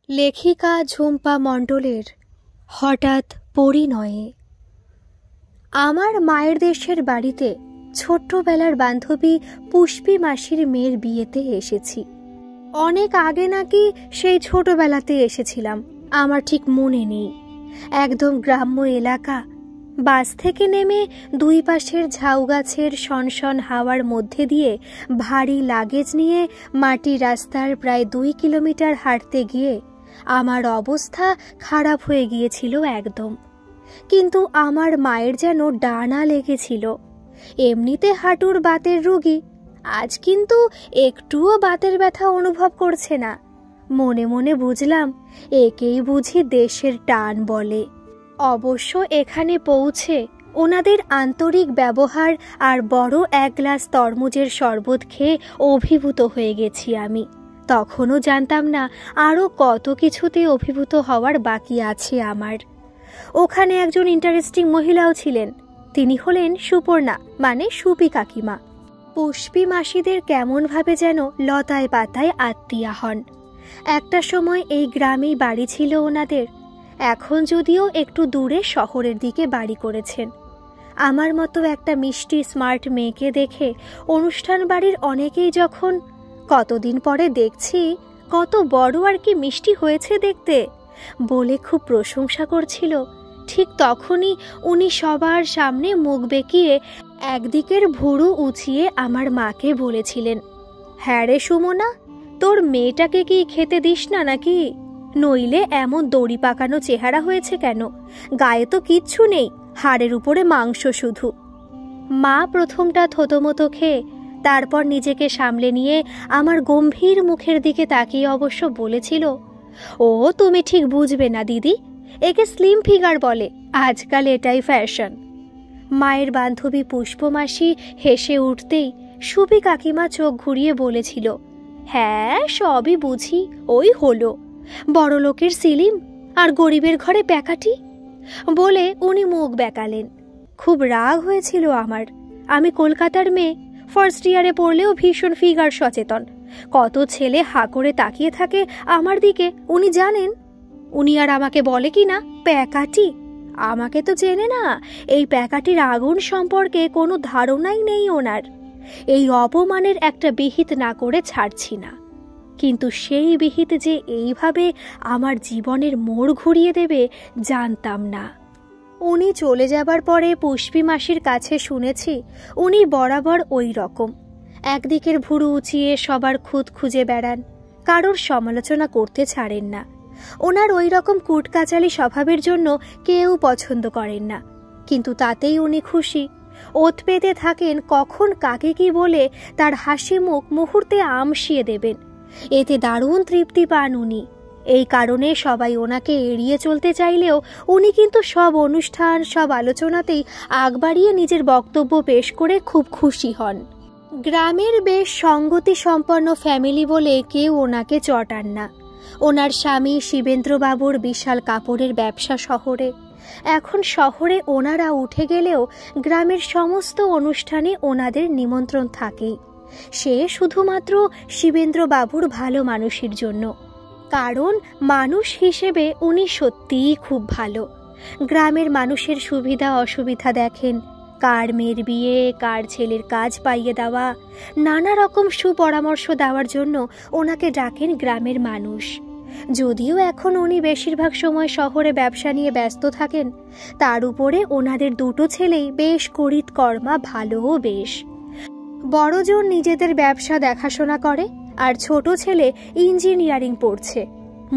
লেখিকা ঝুম্পা মণ্ডলের হঠাৎ পরিণয়ে। আমার মায়ের দেশের বাড়িতে ছোট্টবেলার বান্ধবী পুষ্পী মাসির মেয়ের বিয়েতে এসেছি। অনেক আগে নাকি সেই ছোটবেলাতে এসেছিলাম, আমার ঠিক মনে নেই। একদম গ্রাম্য এলাকা। বাস থেকে নেমে দুই পাশের ঝাউ গাছের শনশন হাওয়ার মধ্যে দিয়ে ভারী লাগেজ নিয়ে মাটির রাস্তার প্রায় 2 কিলোমিটার হাঁটতে গিয়ে আমার অবস্থা খারাপ হয়ে গিয়েছিল একদম। কিন্তু আমার মায়ের যেন ডানা লেগেছিল। এমনিতে হাঁটুর বাতের রোগী, আজ কিন্তু একটুও বাতের ব্যথা অনুভব করছে না। মনে মনে বুঝলাম একেই বুঝি দেশের টান বলে। অবশ্য এখানে পৌঁছে ওনাদের আন্তরিক ব্যবহার আর বড় 1 গ্লাস তরমুজের শরবত খেয়ে অভিভূত হয়ে গেছি আমি। তখনও জানতাম না আরও কত কিছুতে অভিভূত হওয়ার বাকি আছে আমার। ওখানে একজন ইন্টারেস্টিং মহিলাও ছিলেন। তিনি হলেন সুপর্ণা, মানে সুপি কাকিমা। পুষ্পী মাসিদের কেমনভাবে যেন লতায় পাতায় আত্মীয়া হন। একটা সময় এই গ্রামেই বাড়ি ছিল ওনাদের। এখন যদিও একটু দূরে শহরের দিকে বাড়ি করেছেন। আমার মতো একটা মিষ্টি স্মার্ট মেয়েকে দেখে অনুষ্ঠান বাড়ির অনেকেই যখন কতদিন পরে দেখছি কত বড় আর কি মিষ্টি হয়েছে দেখতে বলে খুব প্রশংসা করছিল, ঠিক তখনই উনি সবার সামনে মুখ বেঁকিয়ে একদিকের ভুরু উঁচিয়ে আমার মাকে বলেছিলেন, হ্যাঁ রে সুমনা, তোর মেয়েটাকে কি খেতে দিস না নাকি? নইলে এমন দড়ি পাকানো চেহারা হয়েছে কেন? গায়ে তো কিচ্ছু নেই, হাড়ের উপরে মাংস শুধু। মা প্রথমটা থতমতো খেয়ে তারপর নিজেকে সামলে নিয়ে আমার গম্ভীর মুখের দিকে তাকিয়ে অবশ্য বলেছিল, ও তুমি ঠিক বুঝবে না দিদি, একে স্লিম ফিগার বলে, আজকাল এটাই ফ্যাশন। মায়ের বান্ধবী পুষ্পমাসি হেসে উঠতেই সুপি কাকিমা চোখ ঘুরিয়ে বলেছিল, হ্যাঁ সবই বুঝি, ওই হলো বড় লোকের সিলিম আর গরিবের ঘরে প্যাকাটি বলে উনি মুখ বেঁকালেন। খুব রাগ হয়েছিল আমার। আমি কলকাতার মেয়ে, ফার্স্ট ইয়ারে পড়লেও ভীষণ ফিগার সচেতন। কত ছেলে হাঁ করে তাকিয়ে থাকে আমার দিকে, উনি জানেন। উনি আর আমাকে বলে কি না প্যাকাটি। আমাকে তো চেনে না, এই প্যাকাটির আগুন সম্পর্কে কোনো ধারণাই নেই ওনার। এই অপমানের একটা বিহিত না করে ছাড়ছি না। কিন্তু সেই বিহিত যে এইভাবে আমার জীবনের মোড় ঘুরিয়ে দেবে জানতাম না। উনি চলে যাবার পরে পুষ্পী মাসির কাছে শুনেছি উনি বরাবর ওই রকম একদিকের ভুরু উঁচিয়ে সবার খুঁত খুঁজে বেড়ান, কারোর সমালোচনা করতে ছাড়েন না। ওনার ওই রকম কুটকাচালি স্বভাবের জন্য কেউ পছন্দ করেন না, কিন্তু তাতেই উনি খুশি। ওত পেতে থাকেন কখন কাকে কি বলে তার হাসি মুখ মুহূর্তে আমশিয়ে দেবেন। এতে দারুণ তৃপ্তি পান উনি। এই কারণে সবাই ওনাকে এড়িয়ে চলতে চাইলেও উনি কিন্তু সব অনুষ্ঠান, সব আলোচনাতেই আগ বাড়িয়ে নিজের বক্তব্য পেশ করে খুব খুশি হন। গ্রামের বেশ সঙ্গতি সম্পন্ন ফ্যামিলি বলে কেউ ওনাকে চটান না। ওনার স্বামী শিবেন্দ্রবাবুর বিশাল কাপড়ের ব্যবসা শহরে। এখন শহরে ওনারা উঠে গেলেও গ্রামের সমস্ত অনুষ্ঠানে ওনাদের নিমন্ত্রণ থাকেই। সে শুধুমাত্র শিবেন্দ্রবাবুর ভালো মানুষের জন্য, কারণ মানুষ হিসেবে উনি সত্যিই খুব ভালো। গ্রামের মানুষের সুবিধা অসুবিধা দেখেন, কার মেয়ের বিয়ে, কার ছেলের কাজ পাইয়ে দেওয়া, নানা রকম সুপরামর্শ দেওয়ার জন্য ওনাকে ডাকেন গ্রামের মানুষ। যদিও এখন উনি বেশিরভাগ সময় শহরে ব্যবসা নিয়ে ব্যস্ত থাকেন, তার উপরে ওনাদের 2 ছেলেই বেশ করিতকর্মা, ভালোও বেশ। বড়জন নিজেদের ব্যবসা দেখাশোনা করে আর ছোট ছেলে ইঞ্জিনিয়ারিং পড়ছে।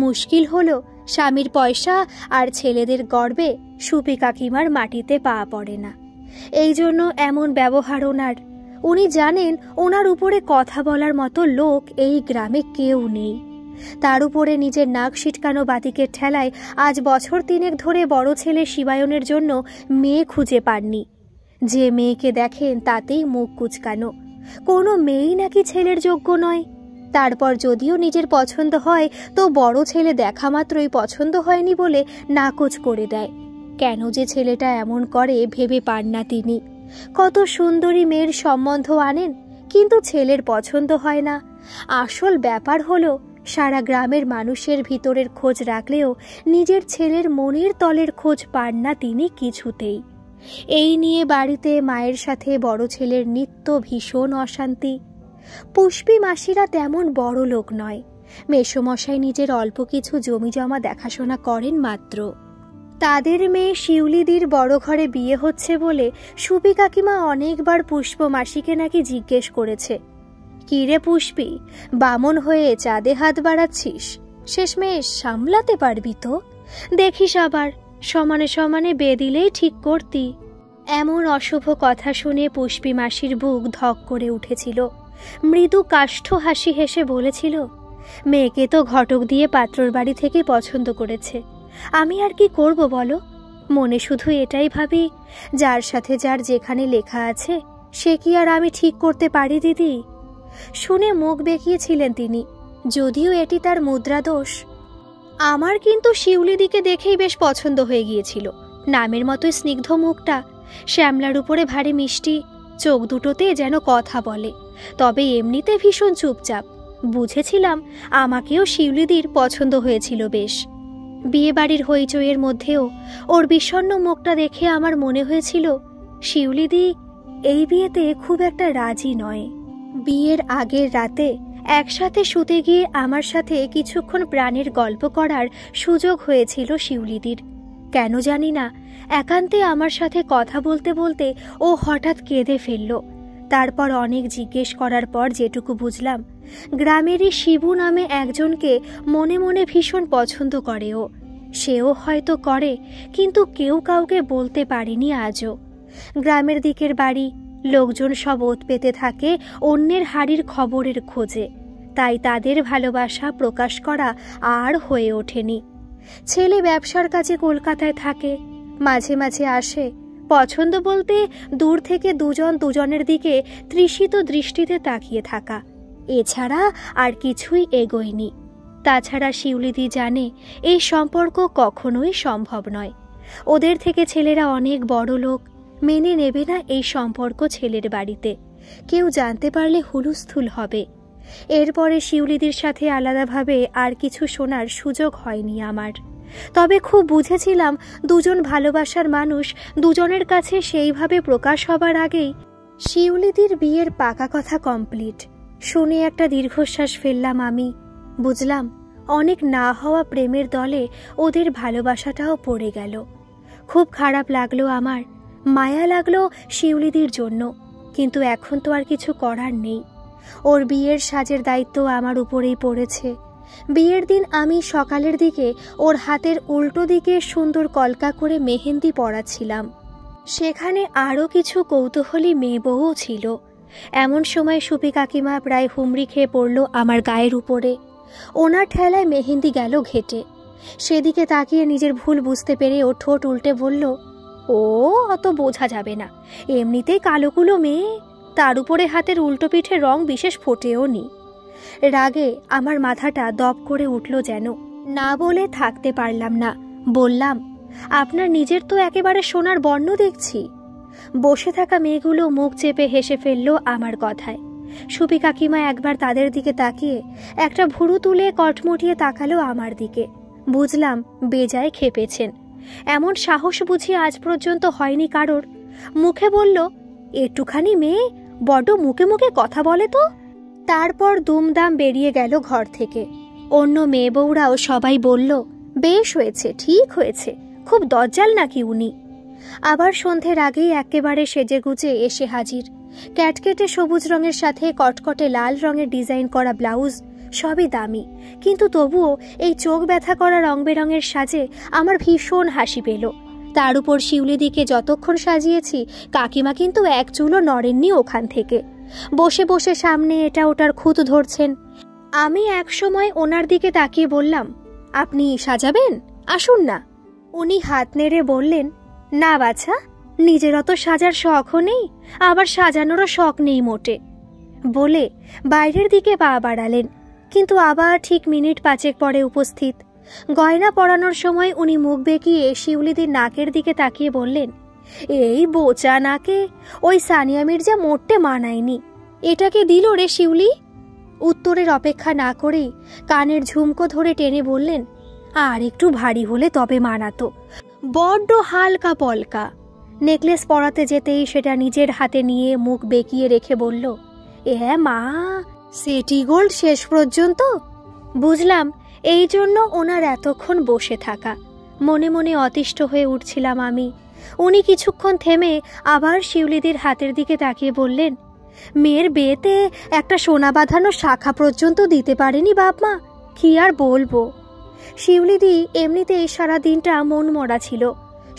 মুশকিল হলো স্বামীর পয়সা আর ছেলেদের গর্বে সুপি কাকিমার মাটিতে পা পড়ে না। এই জন্য এমন ব্যবহার ওনার। উনি জানেন ওনার উপরে কথা বলার মতো লোক এই গ্রামে কেউ নেই। তার উপরে নিজের নাক সিটকানো বাতিকের ঠেলায় আজ বছর 3 ধরে বড় ছেলে শিবায়নের জন্য মেয়ে খুঁজে পাননি। যে মেয়েকে দেখেন তাতেই মুখ কুচকানো, কোনো মেয়েই নাকি ছেলের যোগ্য নয়। তারপর যদিও নিজের পছন্দ হয় তো বড় ছেলে দেখা মাত্রই পছন্দ হয়নি বলে নাকচ করে দেয়। কেন যে ছেলেটা এমন করে ভেবে পান না তিনি। কত সুন্দরী মেয়ের সম্বন্ধ আনেন, কিন্তু ছেলের পছন্দ হয় না। আসল ব্যাপার হলো সারা গ্রামের মানুষের ভিতরের খোঁজ রাখলেও নিজের ছেলের মনের তলের খোঁজ পান না তিনি কিছুতেই। এই নিয়ে বাড়িতে মায়ের সাথে বড় ছেলের নিত্য ভীষণ অশান্তি। পুষ্পী মাসিরা তেমন বড় লোক নয়, মেসোমশাই নিজের অল্প কিছু জমি জমা দেখাশোনা করেন মাত্র। তাদের মেয়ে শিউলিদির বড় ঘরে বিয়ে হচ্ছে বলে সুপি কাকিমা অনেকবার পুষ্প মাসিকে নাকি জিজ্ঞেস করেছে, কি রে পুষ্পী, বামন হয়ে চাঁদে হাত বাড়াচ্ছিস, শেষমেশ সামলাতে পারবি তো? দেখিস আবার সমানে সমানে বেদিলেই ঠিক করতি। এমন অশুভ কথা শুনে পুষ্পী মাসির বুক ধক করে উঠেছিল। মৃদু কাষ্ঠ হাসি হেসে বলেছিল, মেয়েকে তো ঘটক দিয়ে পাত্রর বাড়ি থেকে পছন্দ করেছে, আমি আর কি করব বলো? মনে শুধু এটাই ভাবি, যার সাথে যার যেখানে লেখা আছে সে কি আর আমি ঠিক করতে পারি দিদি? শুনে মুখ বেঁকিয়েছিলেন তিনি, যদিও এটি তার মুদ্রা দোষ। আমার কিন্তু শিউলিদিকে দেখেই বেশ পছন্দ হয়ে গিয়েছিল। নামের মতোই স্নিগ্ধ মুখটা, শ্যামলার উপরে ভারী মিষ্টি, চোখ দুটোতে যেন কথা বলে, তবে এমনিতে ভীষণ চুপচাপ। বুঝেছিলাম আমাকেও শিউলিদির পছন্দ হয়েছিল বেশ। বিয়ে বাড়ির হইচইয়ের মধ্যেও ওর বিষণ্ণ মুখটা দেখে আমার মনে হয়েছিল শিউলিদি এই বিয়েতে খুব একটা রাজি নয়। বিয়ের আগের রাতে একসাথে শুতে গিয়ে আমার সাথে কিছুক্ষণ প্রাণের গল্প করার সুযোগ হয়েছিল শিউলিদির। কেন জানি না, একান্তে আমার সাথে কথা বলতে বলতে ও হঠাৎ কেঁদে ফেলল। তারপর অনেক জিজ্ঞেস করার পর যেটুকু বুঝলাম, গ্রামেরই শিবু নামে একজনকে মনে মনে ভীষণ পছন্দ করে ও। সেও হয়তো করে, কিন্তু কেউ কাউকে বলতে পারেনি আজও। গ্রামের দিকের বাড়ি, লোকজন সব ওত পেতে থাকে অন্যের হাড়ির খবরের খোঁজে, তাই তাদের ভালোবাসা প্রকাশ করা আর হয়ে ওঠেনি। ছেলে ব্যবসার কাজে কলকাতায় থাকে, মাঝে মাঝে আসে। পছন্দ বলতে দূর থেকে দুজন দুজনের দিকে তৃষিত দৃষ্টিতে তাকিয়ে থাকা, এছাড়া আর কিছুই এগোয়নি। তাছাড়া শিউলিদি জানে এই সম্পর্ক কখনোই সম্ভব নয়। ওদের থেকে ছেলেরা অনেক বড় লোক, মেনে নেবে না এই সম্পর্ক ছেলের বাড়িতে। কেউ জানতে পারলে হুলুস্থুল হবে। এরপরে শিউলিদির সাথে আলাদাভাবে আর কিছু শোনার সুযোগ হয়নি আমার। তবে খুব বুঝেছিলাম দুজন ভালোবাসার মানুষ দুজনের কাছে সেইভাবে প্রকাশ হবার আগেই শিউলিদির বিয়ের পাকা কথা কমপ্লিট। শুনে একটা দীর্ঘশ্বাস ফেললাম আমি। বুঝলাম অনেক না হওয়া প্রেমের দলে ওদের ভালোবাসাটাও পড়ে গেল। খুব খারাপ লাগলো আমার, মায়া লাগলো শিউলিদির জন্য, কিন্তু এখন তো আর কিছু করার নেই। ওর বিয়ের সাজের দায়িত্ব আমার উপরেই পড়েছে। বিয়ের দিন আমি সকালের দিকে ওর হাতের উল্টো দিকে সুন্দর কলকা করে মেহেন্দি পরাচ্ছিলাম। সেখানে আরও কিছু কৌতূহলী মেয়ে বউও ছিল। এমন সময় সুপি কাকিমা প্রায় হুমড়ি খেয়ে পড়ল আমার গায়ের উপরে। ওনার ঠেলায় মেহেন্দি গেল ঘেটে। সেদিকে তাকিয়ে নিজের ভুল বুঝতে পেরে ও ঠোঁট উল্টে বলল, ও অত বোঝা যাবে না, এমনিতেই কালোকুলো মেয়ে, তার উপরে হাতের উল্টো পিঠে রং বিশেষ ফোটেও নি। রাগে আমার মাথাটা দপ করে উঠল যেন। না বলে থাকতে পারলাম না, বললাম, আপনার নিজের তো একেবারে সোনার বর্ণ দেখছি। বসে থাকা মেয়েগুলো মুখ চেপে হেসে ফেলল আমার কথায়। সুপি কাকিমা একবার তাদের দিকে তাকিয়ে একটা ভুরু তুলে কটমটিয়ে তাকালো আমার দিকে। বুঝলাম বেজায় খেপেছেন। এমন সাহস বুঝি আজ পর্যন্ত হয়নি কারোর। মুখে বলল, একটুখানি মেয়ে, বড্ড মুখে মুখে কথা বলে তো। তারপর দুমদাম বেরিয়ে গেল ঘর থেকে। অন্য মেয়ে বউরাও সবাই বলল, বেশ হয়েছে, ঠিক হয়েছে, খুব দজ্জাল নাকি উনি। আবার সন্ধ্যের আগেই একেবারে সেজেগুজে এসে হাজির। ক্যাটকেটে সবুজ রঙের সাথে কটকটে লাল রঙের ডিজাইন করা ব্লাউজ, সবই দামি, কিন্তু তবুও এই চোখ ব্যথা করা রং বেরঙের সাজে আমার ভীষণ হাসি পেল। তার উপর শিউলিদিকে যতক্ষণ সাজিয়েছি কাকিমা কিন্তু এক চুলও নড়েননি ওখান থেকে। বসে বসে সামনে এটা ওটার খুঁত ধরছেন। আমি এক সময় ওনার দিকে তাকিয়ে বললাম, আপনি সাজাবেন, আসুন না। উনি হাত নেড়ে বললেন, না বাছা, নিজের অত সাজার শখও নেই, আবার সাজানোরও শখ নেই মোটে, বলে বাইরের দিকে পা বাড়ালেন। কিন্তু আবার ঠিক মিনিট পাঁচেক পরে উপস্থিত। গয়না পরানোর সময় উনি মুখ বেঁকিয়ে শিউলিদির নাকের দিকে তাকিয়ে বললেন, এই বোচা নাকে ওই সানিয়া মির্জা মোটে মানায়নি, এটাকে দিল রে শিউলি। উত্তরের অপেক্ষা না করেই কানের ঝুমকো ধরে টেনে বললেন, আর একটু ভারী হলে তবে মানাতো, বড্ড হালকা পলকা। নেকলেস পরাতে যেতেই সেটা নিজের হাতে নিয়ে মুখ বেঁকিয়ে রেখে বলল, মা, সেটি গোল্ড শেষ পর্যন্ত? বুঝলাম এই জন্য ওনার এতক্ষণ বসে থাকা। মনে মনে অতিষ্ঠ হয়ে উঠছিলাম আমি। উনি কিছুক্ষণ থেমে আবার শিউলিদির হাতের দিকে তাকিয়ে বললেন, মেয়ের বিয়েতে একটা সোনা বাঁধানো শাখা পর্যন্ত দিতে পারেনি বাপমা, কি আর বলবো। শিউলিদি এমনিতেই সারা দিনটা মন মরা ছিল।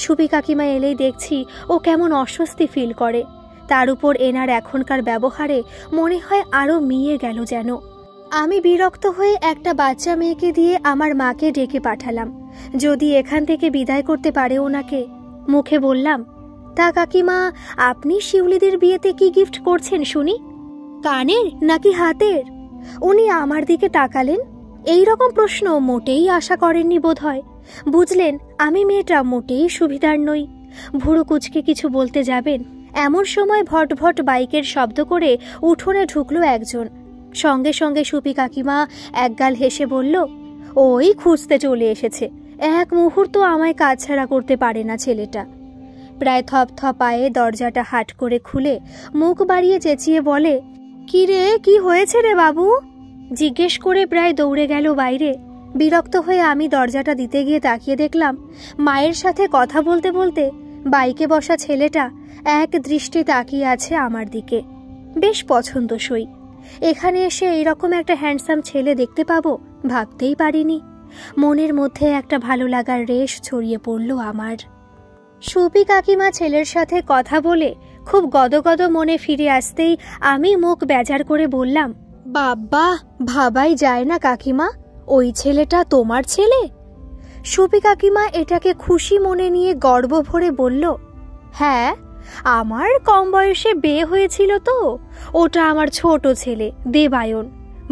সুপি কাকিমা এলেই দেখছি ও কেমন অস্বস্তি ফিল করে। তার উপর এনার এখনকার ব্যবহারে মনে হয় আরও মিয়ে গেল যেন। আমি বিরক্ত হয়ে একটা বাচ্চা মেয়েকে দিয়ে আমার মাকে ডেকে পাঠালাম, যদি এখান থেকে বিদায় করতে পারে ওনাকে। মুখে বললাম, তা কাকিমা, আপনি শিউলিদির বিয়েতে কি গিফট করছেন শুনি? কানের নাকি হাতের? উনি আমার দিকে তাকালেন। এই রকম প্রশ্ন মোটেই আশা করেননি বোধ হয়। বুঝলেন আমি মেয়েটা মোটেই সুবিধার নই। ভুরু কুচকে কিছু বলতে যাবেন, এমন সময় ভট ভট বাইকের শব্দ করে উঠোনে ঢুকলো একজন। সঙ্গে সঙ্গে সুপি কাকিমা একগাল হেসে বলল, ওই খুঁজতে চলে এসেছে, এক মুহূর্ত আমায় কাজ ছাড়া করতে পারে না ছেলেটা। প্রায় থপথপায়ে দরজাটা হাট করে খুলে মুখ বাড়িয়ে চেঁচিয়ে বলে, কি রে, কি হয়েছে রে বাবু? জিজ্ঞেস করে প্রায় দৌড়ে গেল বাইরে। বিরক্ত হয়ে আমি দরজাটা দিতে গিয়ে তাকিয়ে দেখলাম মায়ের সাথে কথা বলতে বলতে বাইকে বসা ছেলেটা এক দৃষ্টি তাকিয়ে আছে আমার দিকে। বেশ পছন্দসই। এখানে এসে এইরকম একটা হ্যান্ডসাম ছেলে দেখতে পাবো ভাবতেই পারিনি। মনের মধ্যে একটা ভালো লাগার রেশ ছড়িয়ে পড়ল আমার। সুপি কাকিমা ছেলের সাথে কথা বলে খুব গদগদ মনে ফিরে আসতেই আমি মুখ বেজার করে বললাম, বাবা, ভাবাই যায় না কাকিমা, ওই ছেলেটা তোমার ছেলে? সুপি কাকিমা এটাকে খুশি মনে নিয়ে গর্ব ভরে বলল, হ্যাঁ, আমার কম বয়সে বিয়ে হয়েছিল তো, ওটা আমার ছোট ছেলে দেবায়ন।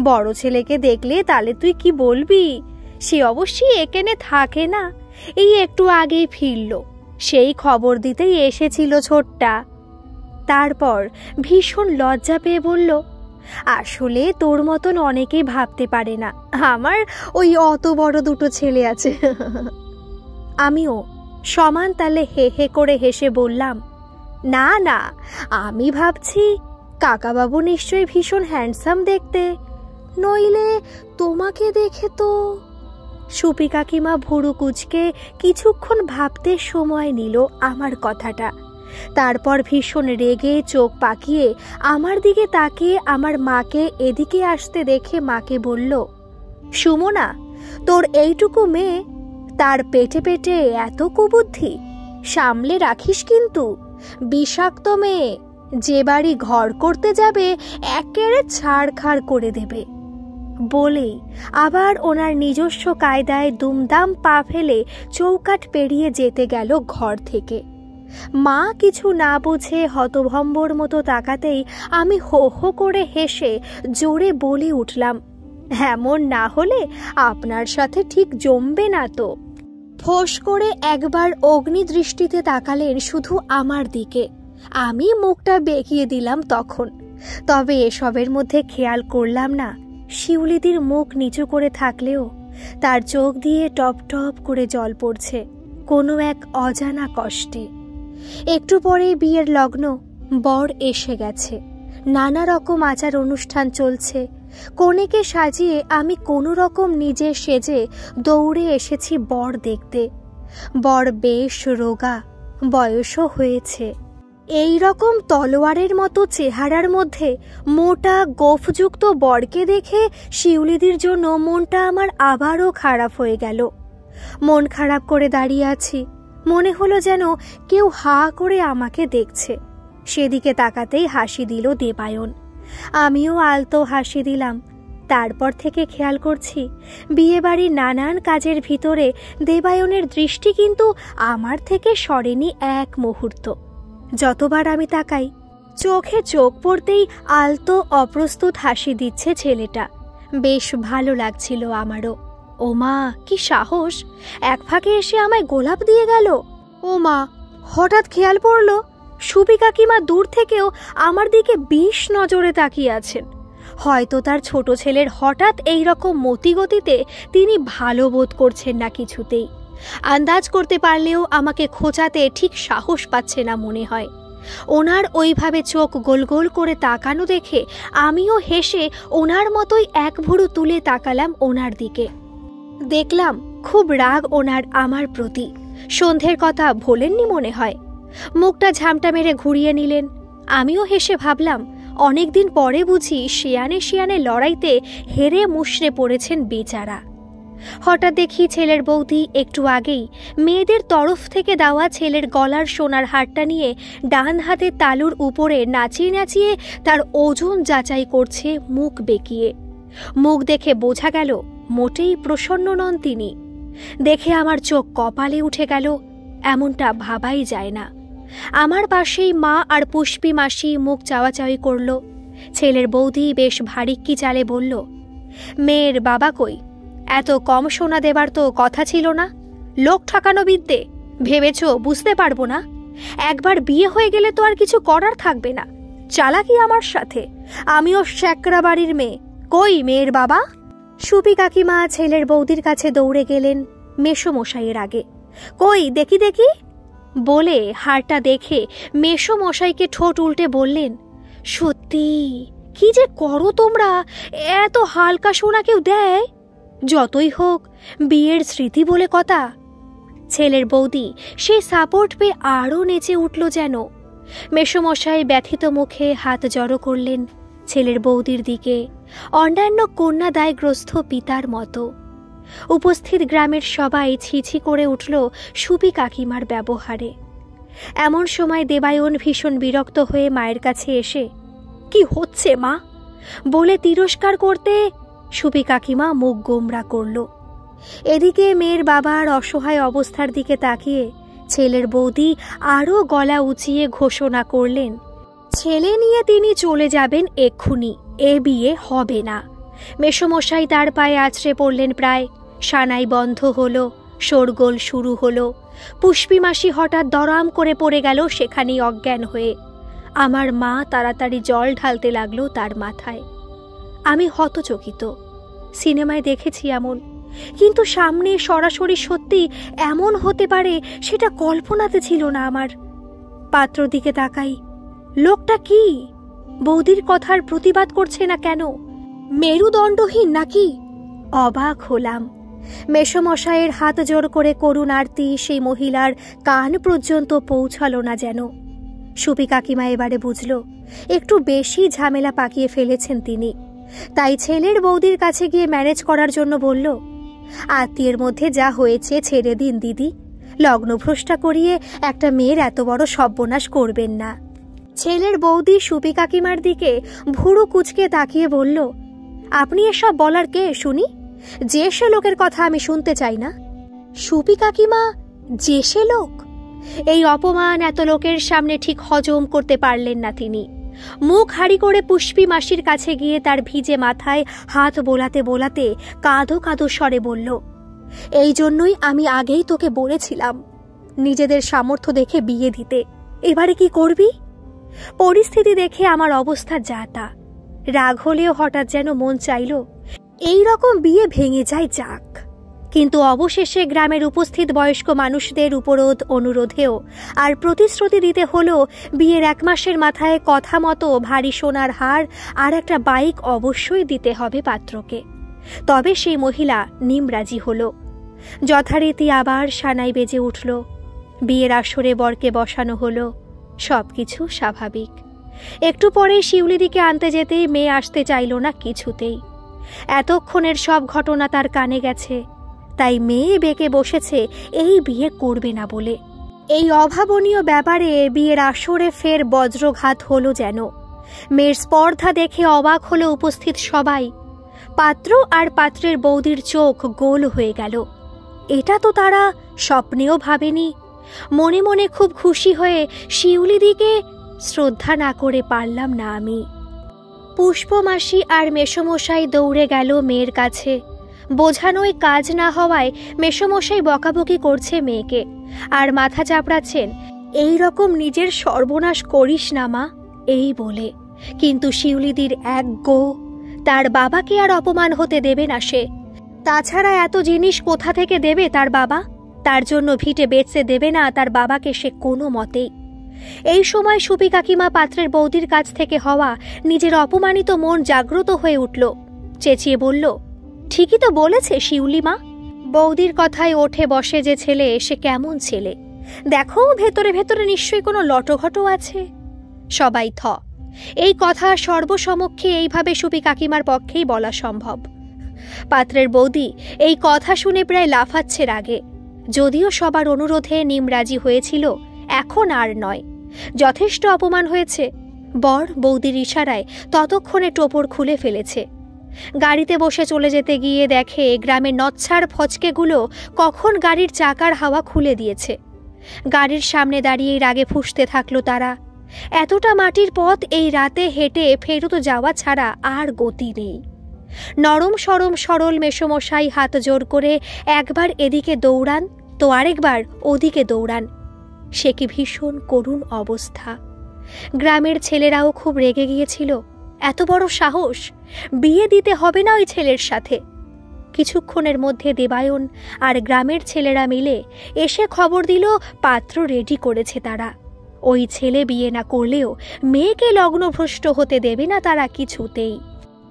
বড় ছেলেকে দেখলে তাহলে তুই কি বলবি? সে অবশ্যই এখানে থাকে না, এই একটু আগেই ফিরল, সেই খবর দিতেই এসেছিল ছোটটা। তারপর ভীষণ লজ্জা পেয়ে বলল, আসলে তোর মতন অনেকেই ভাবতে পারে না আমার ওই অত বড় দুটো ছেলে আছে। আমিও সমান তালে হে হে করে হেসে বললাম, না না, আমি ভাবছি কাকাবাবু নিশ্চয়ই ভীষণ হ্যান্ডসাম দেখতে, নইলে তোমাকে দেখে তো। সুপি কাকিমা ভুরু কুচকে কিছুক্ষণ ভাবতে সময় নিল আমার কথাটা। তারপর ভীষণ রেগে চোখ পাকিয়ে আমার দিকে তাকিয়ে আমার মাকে এদিকে আসতে দেখে মাকে বলল, সুমনা, তোর এইটুকু মেয়ে, তার পেটে পেটে এত কুবুদ্ধি, সামলে রাখিস কিন্তু। বিষাক্ত মেয়ে, যে বাড়ি ঘর করতে যাবে একেবারে ছাড়খাড় করে দেবে। বলেই আবার ওনার নিজস্ব কায়দায় দুমদাম পা ফেলে চৌকাঠ পেরিয়ে যেতে গেল ঘর থেকে। মা কিছু না বুঝে হতভম্বর মতো তাকাতেই আমি হো হো করে হেসে জোরে বলে উঠলাম, এমন না হলে আপনার সাথে ঠিক জমবে না তো। ফোঁস করে একবার অগ্নি দৃষ্টিতে তাকালেন শুধু আমার দিকে। আমি মুখটা বেঁকিয়ে দিলাম তখন। তবে এসবের মধ্যে খেয়াল করলাম না শিউলিদির মুখ নিচু করে থাকলেও তার চোখ দিয়ে টপ টপ করে জল পড়ছে কোনো এক অজানা কষ্টে। একটু পরেই বিয়ের লগ্ন, বর এসে গেছে, নানা রকম আচার অনুষ্ঠান চলছে। কনেকে সাজিয়ে আমি কোনো রকম নিজে সেজে দৌড়ে এসেছি বর দেখতে। বর বেশ রোগা, বয়সও হয়েছে। এই রকম তলোয়ারের মতো চেহারার মধ্যে মোটা গোফযুক্ত বরকে দেখে শিউলিদির জন্য মনটা আমার আবারও খারাপ হয়ে গেল। মন খারাপ করে দাঁড়িয়ে আছি, মনে হলো যেন কেউ হা করে আমাকে দেখছে। সেদিকে তাকাতেই হাসি দিল দেবায়ন। আমিও আলতো হাসি দিলাম। তারপর থেকে খেয়াল করছি বিয়েবাড়ির নানান কাজের ভিতরে দেবায়নের দৃষ্টি কিন্তু আমার থেকে সরেনি এক মুহূর্ত। যতবার আমি তাকাই চোখে চোখ পড়তেই আলতো অপ্রস্তুত হাসি দিচ্ছে ছেলেটা। বেশ ভালো লাগছিল আমারও। ও মা, কি সাহস! এক ফাঁকে এসে আমায় গোলাপ দিয়ে গেল। ও মা, হঠাৎ খেয়াল পড়ল সুপি কাকিমা দূর থেকেও আমার দিকে বিষ নজরে তাকিয়ে আছেন। হয়তো তার ছোট ছেলের হঠাৎ এই রকম মতিগতিতে তিনি ভালো বোধ করছেন না কিছুতেই। আন্দাজ করতে পারলেও আমাকে খোঁচাতে ঠিক সাহস পাচ্ছে না মনে হয়। ওনার ওইভাবে চোখ গোল গোল করে তাকানো দেখে আমিও হেসে ওনার মতোই এক ভুরু তুলে তাকালাম ওনার দিকে। দেখলাম খুব রাগ ওনার আমার প্রতি। সন্ধ্যের কথা ভোলেননি মনে হয়। মুখটা ঝামটা মেরে ঘুরিয়ে নিলেন। আমিও হেসে ভাবলাম অনেকদিন পরে বুঝি শিয়ানে শিয়ানে লড়াইতে হেরে মুষড়ে পড়েছেন বেচারা। হঠাৎ দেখি ছেলের বৌদি একটু আগেই মেয়েদের তরফ থেকে দেওয়া ছেলের গলার সোনার হারটা নিয়ে ডান হাতের তালুর উপরে নাচিয়ে নাচিয়ে তার ওজন যাচাই করছে মুখ বেঁকিয়ে। মুখ দেখে বোঝা গেল মোটেই প্রসন্ন নন তিনি। দেখে আমার চোখ কপালে উঠে গেল। এমনটা ভাবাই যায় না। আমার পাশেই মা আর পুষ্পী মাসি মুখ চাওয়াচাওয়ি করল। ছেলের বৌদি বেশ ভারিক্কি চালে বলল, মেয়ের বাবা কই? এত কম সোনা দেবার তো কথা ছিল না। লোক ঠকানো বিদ্যে ভেবেছ বুঝতে পারবো না? একবার বিয়ে হয়ে গেলে তো আর কিছু করার থাকবে না। চালাকি আমার সাথে। আমিও শ্যাকরা বাড়ির মেয়ে। কই মেয়ের বাবা? সুপি কাকিমা ছেলের বৌদির কাছে দৌড়ে গেলেন মেসোমশাইয়ের আগে। কই দেখি দেখি বলে হারটা দেখে মেসোমশাইকে ঠোঁট উল্টে বললেন, সত্যি কি যে করো তোমরা, এত হালকা সোনা কেউ দেয়? যতই হোক বিয়ের স্মৃতি বলে কথা। ছেলের বৌদি সেই সাপোর্ট পেয়ে আরও নেচে উঠল যেন। মেসোমশাই ব্যথিত মুখে হাত জড়ো করলেন ছেলের বৌদির দিকে, অন্যান্য কন্যাদায়গ্রস্ত পিতার মতো। উপস্থিত গ্রামের সবাই ছিছি করে উঠল সুপি কাকিমার ব্যবহারে। এমন সময় দেবায়ন ভীষণ বিরক্ত হয়ে মায়ের কাছে এসে, কি হচ্ছে মা বলে তিরস্কার করতে সুপি কাকিমা মুখ গোমরা করল। এদিকে মেয়ের বাবার অসহায় অবস্থার দিকে তাকিয়ে ছেলের বৌদি আরও গলা উঁচিয়ে ঘোষণা করলেন, ছেলে নিয়ে তিনি চলে যাবেন এক্ষুনি, এ বিয়ে হবে না। মেসোমশাই তার পায়ে আছড়ে পড়লেন প্রায়। সানাই বন্ধ হলো, শোরগোল শুরু হলো। পুষ্পী মাসি হঠাৎ দরাম করে পড়ে গেল সেখানেই অজ্ঞান হয়ে। আমার মা তাড়াতাড়ি জল ঢালতে লাগলো তার মাথায়। আমি হতচকিত। সিনেমায় দেখেছি এমন, কিন্তু সামনে সরাসরি সত্যি এমন হতে পারে সেটা কল্পনাতে ছিল না আমার। পাত্র দিকে তাকাই, লোকটা কি? বৌদির কথার প্রতিবাদ করছে না কেন? মেরুদণ্ডহীন নাকি? অবাক হলাম। মেসোমশাইয়ের হাত জোর করে করুণ আরতি সেই মহিলার কান পর্যন্ত পৌঁছালো না যেন। সুপি কাকিমা এবারে বুঝল একটু বেশি ঝামেলা পাকিয়ে ফেলেছেন তিনি। তাই ছেলের বৌদির কাছে গিয়ে ম্যানেজ করার জন্য বলল, আত্মীয়ের মধ্যে যা হয়েছে ছেড়ে দিন দিদি। লগ্নভ্রষ্টা করিয়ে একটা মেয়ের এত বড় সর্বনাশ করবেন না। ছেলের বৌদি সুপি কাকিমার দিকে ভুরু কুচকে তাকিয়ে বলল, আপনি এসব বলার কে শুনি? যে সে লোকের কথা আমি শুনতে চাই না। সুপি কাকিমা যে সে লোক? এই অপমান এত লোকের সামনে ঠিক হজম করতে পারলেন না তিনি। মুখ হাড়ি করে পুষ্পী মাসির কাছে গিয়ে তার ভিজে মাথায় হাত বোলাতে বোলাতে কাঁদো কাঁদো স্বরে বলল, এই জন্যই আমি আগেই তোকে বলেছিলাম নিজেদের সামর্থ্য দেখে বিয়ে দিতে। এবারে কি করবি? পরিস্থিতি দেখে আমার অবস্থা যা তা। রাগ হলেও হঠাৎ যেন মন চাইল এই রকম বিয়ে ভেঙে যায় যাক। কিন্তু অবশেষে গ্রামের উপস্থিত বয়স্ক মানুষদের উপরোধ অনুরোধেও আর প্রতিশ্রুতি দিতে হলো বিয়ের 1 মাসের মাথায় কথা মতো ভারী সোনার হার আর একটা বাইক অবশ্যই দিতে হবে পাত্রকে। তবে সেই মহিলা নিমরাজি হল। যথারীতি আবার সানাই বেজে উঠল। বিয়ের আসরে বরকে বসানো হলো। সবকিছু স্বাভাবিক। একটু পরেই শিউলিদিকে আনতে যেতেই মেয়ে আসতে চাইল না কিছুতেই। এতক্ষণের সব ঘটনা তার কানে গেছে, তাই মেয়ে বেঁকে বসেছে এই বিয়ে করবে না বলে। এই অভাবনীয় ব্যাপারে বিয়ের আসরে ফের বজ্রঘাত হলো যেন। মেয়ের স্পর্ধা দেখে অবাক হলো উপস্থিত সবাই। পাত্র আর পাত্রের বৌদির চোখ গোল হয়ে গেল। এটা তো তারা স্বপ্নেও ভাবেনি। মনে মনে খুব খুশি হয়ে শিউলিদিকে শ্রদ্ধা না করে পারলাম না আমি। পুষ্পমাসি আর মেসোমশাই দৌড়ে গেল মেয়ের কাছে। বোঝানোই কাজ না হওয়ায় মেসোমশাই বকাবকি করছে মেয়েকে আর মাথা চাপড়াচ্ছেন, এই রকম নিজের সর্বনাশ করিস না মা এই বলে। কিন্তু শিউলিদির এক গো, তার বাবাকে আর অপমান হতে দেবে না সে। তাছাড়া এত জিনিস কোথা থেকে দেবে তার বাবা? তার জন্য ভিটে বেচতে দেবে না তার বাবাকে সে কোনো মতেই। এই সময় সুপি কাকিমা পাত্রের বৌদির কাছ থেকে হওয়া নিজের অপমানিত মন জাগ্রত হয়ে উঠল। চেঁচিয়ে বলল, ঠিকই তো বলেছে শিউলি মা। বৌদির কথায় ওঠে বসে যে ছেলে, সে কেমন ছেলে দেখো, ভেতরে ভেতরে নিশ্চয়ই কোনো লটঘটো আছে। সবাই থ। এই কথা সর্বসমক্ষে এইভাবে সুপি কাকিমার পক্ষেই বলা সম্ভব। পাত্রের বৌদি এই কথা শুনে প্রায় লাফাচ্ছে রাগে। যদিও সবার অনুরোধে নিমরাজি হয়েছিল, এখন আর নয়। যথেষ্ট অপমান হয়েছে। বর বৌদির ইশারায় ততক্ষণে টোপর খুলে ফেলেছে। গাড়িতে বসে চলে যেতে গিয়ে দেখে গ্রামের নচ্ছার ফচকেগুলো কখন গাড়ির চাকার হাওয়া খুলে দিয়েছে। গাড়ির সামনে দাঁড়িয়ে রাগে ফুঁসতে থাকলো তারা। এতটা মাটির পথ এই রাতে হেঁটে ফেরত যাওয়া ছাড়া আর গতি নেই। নরম সরম সরল মেসোমশাই হাত জোর করে একবার এদিকে দৌড়ান তো আরেকবার ওদিকে দৌড়ান। সে কি ভীষণ করুণ অবস্থা। গ্রামের ছেলেরাও খুব রেগে গিয়েছিল। এত বড় সাহস! বিয়ে দিতে হবে না ওই ছেলের সাথে। কিছুক্ষণের মধ্যে দেবায়ন আর গ্রামের ছেলেরা মিলে এসে খবর দিল পাত্র রেডি করেছে তারা। ওই ছেলে বিয়ে না করলেও মেয়েকে লগ্নভ্রষ্ট হতে দেবে না তারা কিছুতেই।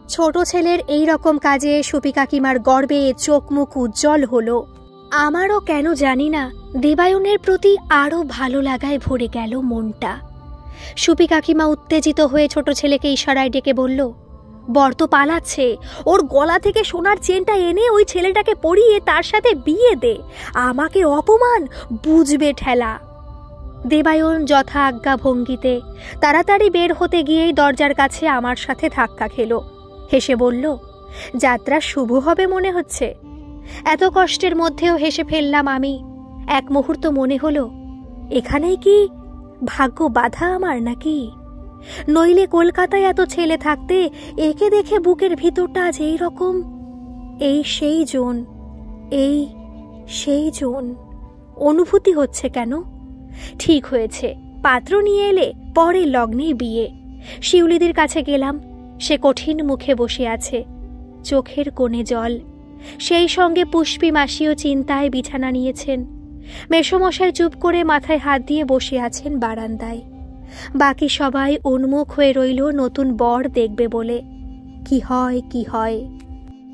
ছোট ছেলের এই রকম কাজে সুপি কাকিমার গর্বে চোখ মুখ উজ্জ্বল হলো। আমারও কেন জানি না দেবায়নের প্রতি আরও ভালো লাগায় ভরে গেল মনটা। সুপি কাকিমা উত্তেজিত হয়ে ছোট ছেলেকে ইশারায় ডেকে বলল, বর তো পালাচ্ছে, ওর গলা থেকে সোনার চেনটা এনে ওই ছেলেটাকে পরিয়ে তার সাথে বিয়ে দে। আমাকে অপমান, বুঝবে ঠেলা। দেবায়ন যথা আজ্ঞা ভঙ্গিতে তাড়াতাড়ি বের হতে গিয়েই দরজার কাছে আমার সাথে ধাক্কা খেল। হেসে বলল, যাত্রা শুভ হবে মনে হচ্ছে। এত কষ্টের মধ্যেও হেসে ফেললাম আমি। এক মুহূর্ত মনে হলো, এখানেই কি ভাগ্য বাধা আমার নাকি? নইলে কলকাতায় এত ছেলে থাকতে একে দেখে বুকের ভিতরটা আজ এই রকম। এই সেই জন অনুভূতি হচ্ছে কেন? ঠিক হয়েছে, পাত্র নিয়ে এলে পরের লগ্নেই বিয়ে। শিউলিদির কাছে গেলাম। সে কঠিন মুখে বসে আছে, চোখের কোণে জল। সেই সঙ্গে পুষ্পী মাসিও চিন্তায় বিছানা নিয়েছেন। মেসোমশাই চুপ করে মাথায় হাত দিয়ে বসে আছেন বারান্দায়। বাকি সবাই উন্মুখ হয়ে রইল নতুন বর দেখবে বলে। কি হয়।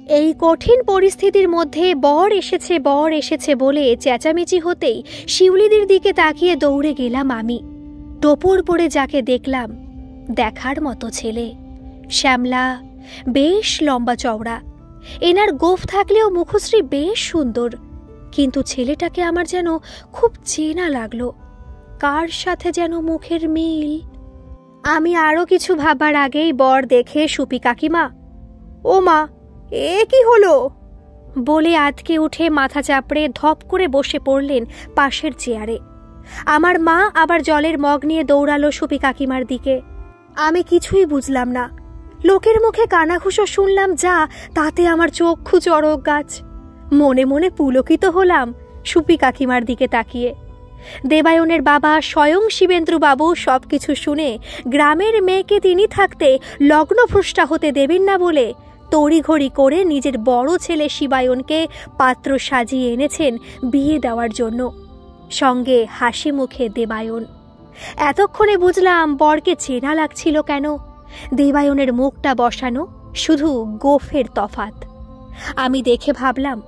এই কঠিন পরিস্থিতির মধ্যে বর এসেছে বলে চেঁচামেচি হতেই শিউলিদির দিকে তাকিয়ে দৌড়ে গেলাম আমি। টোপর পরে যাকে দেখলাম, দেখার মতো ছেলে। শ্যামলা, বেশ লম্বা চওড়া। এনার গোঁফ থাকলেও মুখশ্রী বেশ সুন্দর। কিন্তু ছেলেটাকে আমার যেন খুব চেনা লাগলো। কার সাথে যেন মুখের মিল। আমি আরো কিছু ভাবার আগেই বর দেখে সুপি কাকিমা, ও মা, এ কি হলো বলে আটকে উঠে মাথা চাপড়ে ধপ করে বসে পড়লেন পাশের চেয়ারে। আমার মা আবার জলের মগ নিয়ে দৌড়ালো সুপি কাকিমার দিকে। আমি কিছুই বুঝলাম না। লোকের মুখে কানাঘুষো শুনলাম যা, তাতে আমার চক্ষু চড়ক গাছ। মনে মনে পুলকিত হলাম সুপি কাকিমার দিকে তাকিয়ে। দেবায়নের বাবা স্বয়ং শিবেন্দ্রবাবু সবকিছু শুনে গ্রামের মেয়েকে তিনি থাকতে লগ্নভ্রষ্টা হতে দেবেন না বলে তড়িঘড়ি করে নিজের বড় ছেলে শিবায়নকে পাত্র সাজিয়ে এনেছেন বিয়ে দেওয়ার জন্য। সঙ্গে হাসি মুখে দেবায়ন। এতক্ষণে বুঝলাম বরকে চেনা লাগছিল কেন। দেবায়নের মুখটা বসানো, শুধু গোফের তফাত। আমি দেখে ভাবলাম,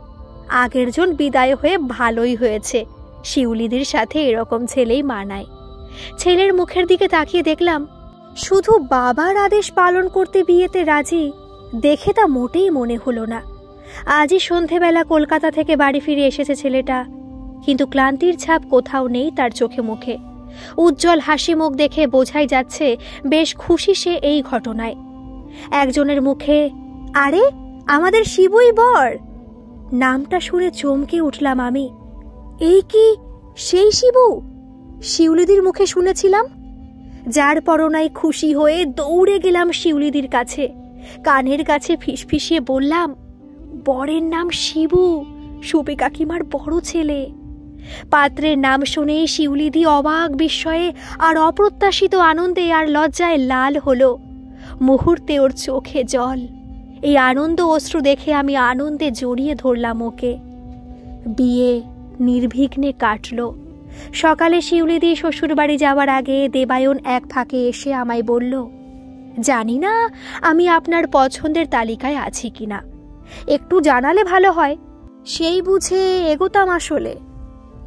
আগের জন বিদায় হয়ে ভালোই হয়েছে। শিউলিদির সাথে এরকম ছেলেই মানায়। ছেলের মুখের দিকে তাকিয়ে দেখলাম শুধু বাবার আদেশ পালন করতে বিয়েতে রাজি। দেখে তা মোটেই মনে হলো না। আজই সন্ধেবেলা কলকাতা থেকে বাড়ি ফিরে এসেছে ছেলেটা, কিন্তু ক্লান্তির ছাপ কোথাও নেই তার চোখে মুখে। উজ্জ্বল হাসি মুখ দেখে বোঝাই যাচ্ছে বেশ খুশি সে এই ঘটনায়। একজনের মুখে, আরে আমাদের শিবুই বর। নামটা শুনে চমকে উঠলাম আমি। এই কি সেই শিবু শিউলিদির মুখে শুনেছিলাম? যার পরনায় খুশি হয়ে দৌড়ে গেলাম শিউলিদির কাছে। কানের কাছে ফিসফিসিয়ে বললাম, বরের নাম শিবু, সুপি কাকিমার বড় ছেলে। পাত্রের নাম শুনে শিউলিদি অবাক বিস্ময়ে আর অপ্রত্যাশিত আনন্দে আর লজ্জায় লাল হলো। মুহূর্তে ওর চোখে জল। এই আনন্দ অশ্রু দেখে আমি আনন্দে জড়িয়ে ধরলাম ওকে। বিয়ে নির্বিঘ্নে কাটল। সকালে শিউলিদি শ্বশুরবাড়ি যাওয়ার আগে দেবায়ন এক ফাঁকে এসে আমায় বলল, জানি না আমি আপনার পছন্দের তালিকায় আছি কিনা, একটু জানালে ভালো হয়। সেই বুঝে এগোতাম আসলে।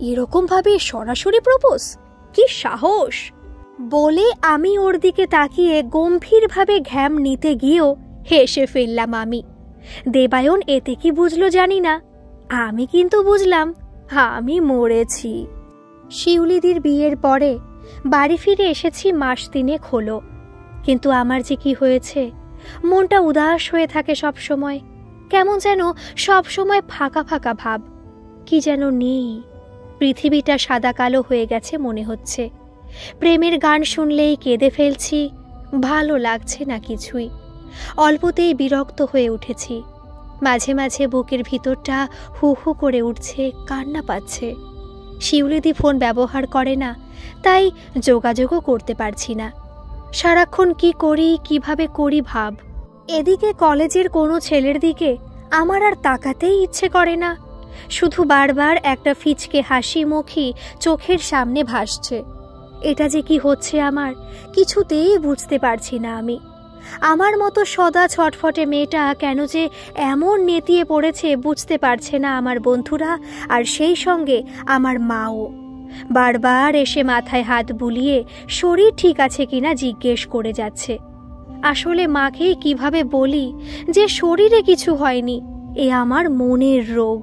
এরকম ভাবে সরাসরি প্রপোজ, কি সাহস! বলে আমি ওর দিকে তাকিয়ে গম্ভীরভাবে ঘ্যাম নিতে গিয়েও হেসে ফেললাম আমি। দেবায়ন এতে কি বুঝলো জানি না, আমি কিন্তু বুঝলাম আমি মরেছি। শিউলিদির বিয়ের পরে বাড়ি ফিরে এসেছি মাস 3 হলো, কিন্তু আমার যে কি হয়েছে, মনটা উদাস হয়ে থাকে সব সময়। কেমন যেন সব সময় ফাঁকা ফাঁকা ভাব, কি যেন নেই। পৃথিবীটা সাদা কালো হয়ে গেছে মনে হচ্ছে। প্রেমের গান শুনলেই কেঁদে ফেলছি, ভালো লাগছে না কিছুই। অল্পতেই বিরক্ত হয়ে উঠেছি। মাঝে মাঝে বুকের ভিতরটা হু হু করে উঠছে, কান্না পাচ্ছে। শিউলিদি ফোন ব্যবহার করে না, তাই যোগাযোগও করতে পারছি না। সারাক্ষণ কি করি, কিভাবে করি ভাব। এদিকে কলেজের কোনো ছেলের দিকে আমার আর তাকাতেই ইচ্ছে করে না। শুধু বারবার একটা ফিচকে হাসি মুখই চোখের সামনে ভাসছে। এটা যে কি হচ্ছে আমার কিছুতেই বুঝতে পারছি না আমি। আমার মতো সদা ছটফটে মেয়েটা কেন যে এমন নেতিয়ে পড়েছে বুঝতে পারছে না আমার বন্ধুরা, আর সেই সঙ্গে আমার মাও। বারবার এসে মাথায় হাত বুলিয়ে শরীর ঠিক আছে কিনা জিজ্ঞেস করে যাচ্ছে। আসলে মাকে কিভাবে বলি যে শরীরে কিছু হয়নি, এ আমার মনের রোগ।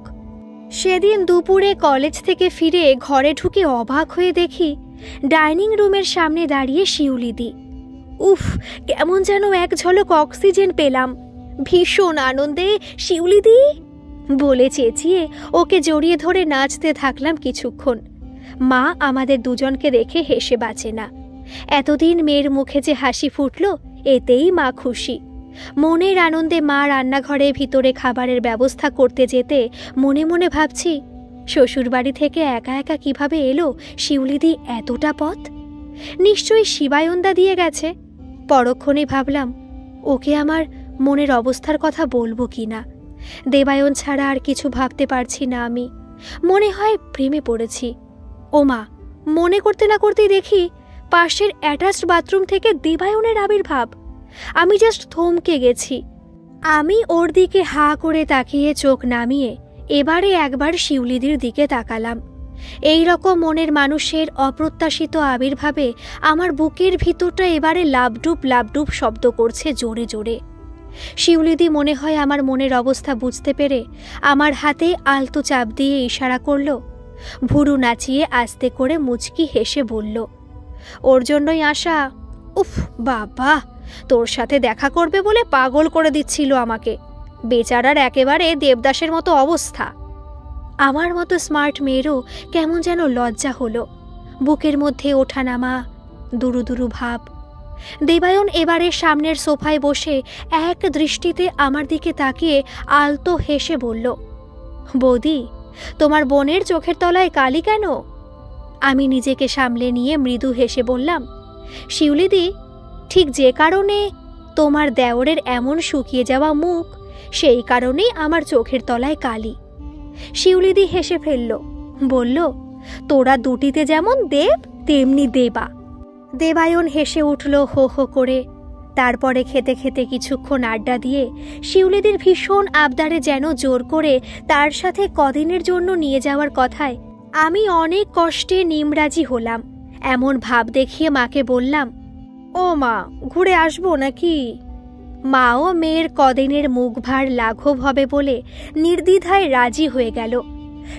সেদিন দুপুরে কলেজ থেকে ফিরে ঘরে ঢুকে অবাক হয়ে দেখি ডাইনিং রুমের সামনে দাঁড়িয়ে শিউলিদি। উফ, কেমন যেন এক ঝলক অক্সিজেন পেলাম। ভীষণ আনন্দে শিউলিদি বলে চেঁচিয়ে ওকে জড়িয়ে ধরে নাচতে থাকলাম কিছুক্ষণ। মা আমাদের দুজনকে দেখে হেসে বাঁচে না। এতদিন মেয়ের মুখে যে হাসি ফুটল, এতেই মা খুশি। মনের আনন্দে মা রান্নাঘরে ভিতরে খাবারের ব্যবস্থা করতে যেতে মনে মনে ভাবছি, শ্বশুরবাড়ি থেকে একা একা কিভাবে এলো শিউলিদি এতটা পথ? নিশ্চয়ই শিবায়নদা দিয়ে গেছে। পরক্ষণে ভাবলাম, ওকে আমার মনের অবস্থার কথা বলবো কিনা। দেবায়ন ছাড়া আর কিছু ভাবতে পারছি না আমি। মনে হয় প্রেমে পড়েছি। ও মা, মনে করতে না করতেই দেখি পাশের অ্যাটাচড বাথরুম থেকে দেবায়নের আবির্ভাব। আমি জাস্ট থমকে গেছি। আমি ওর দিকে হা করে তাকিয়ে চোখ নামিয়ে এবারে একবার শিউলিদির দিকে তাকালাম। এই রকম মনের মানুষের অপ্রত্যাশিত আবির্ভাবে আমার বুকের ভিতরটা এবারে লাবডুব লাবডুব শব্দ করছে জোরে জোরে। শিউলিদি মনে হয় আমার মনের অবস্থা বুঝতে পেরে আমার হাতে আলতো চাপ দিয়ে ইশারা করল। ভুরু নাচিয়ে আস্তে করে মুচকি হেসে বলল, ওর জন্যই আশা। উফ বাবা, তোর সাথে দেখা করবে বলে পাগল করে দিচ্ছিল আমাকে। বেচারার একেবারে দেবদাসের মতো অবস্থা। আমার মতো স্মার্ট মেয়েরও কেমন যেন লজ্জা হলো। বুকের মধ্যে ওঠানামা, দুরু দুরু ভাব। দেবায়ন এবারে সামনের সোফায় বসে এক দৃষ্টিতে আমার দিকে তাকিয়ে আলতো হেসে বলল, বৌদি, তোমার বোনের চোখের তলায় কালি কেন? আমি নিজেকে সামলে নিয়ে মৃদু হেসে বললাম, শিউলিদি, ঠিক যে কারণে তোমার দেওরের এমন শুকিয়ে যাওয়া মুখ, সেই কারণেই আমার চোখের তলায় কালি। শিউলিদি হেসে ফেলল, বলল, তোরা দুটিতে যেমন দেব তেমনি দেবা। দেবায়ন হেসে উঠল হো হো করে। তারপরে খেতে খেতে কিছুক্ষণ আড্ডা দিয়ে শিউলিদির ভীষণ আবদারে যেন জোর করে তার সাথে কদিনের জন্য নিয়ে যাওয়ার কথায় আমি অনেক কষ্টে নিমরাজি হলাম। এমন ভাব দেখিয়ে মাকে বললাম, ও মা, ঘুরে আসবো নাকি? মাও মেয়ের কদিনের মুখভার লাঘব হবে বলে নির্দ্বিধায় রাজি হয়ে গেল।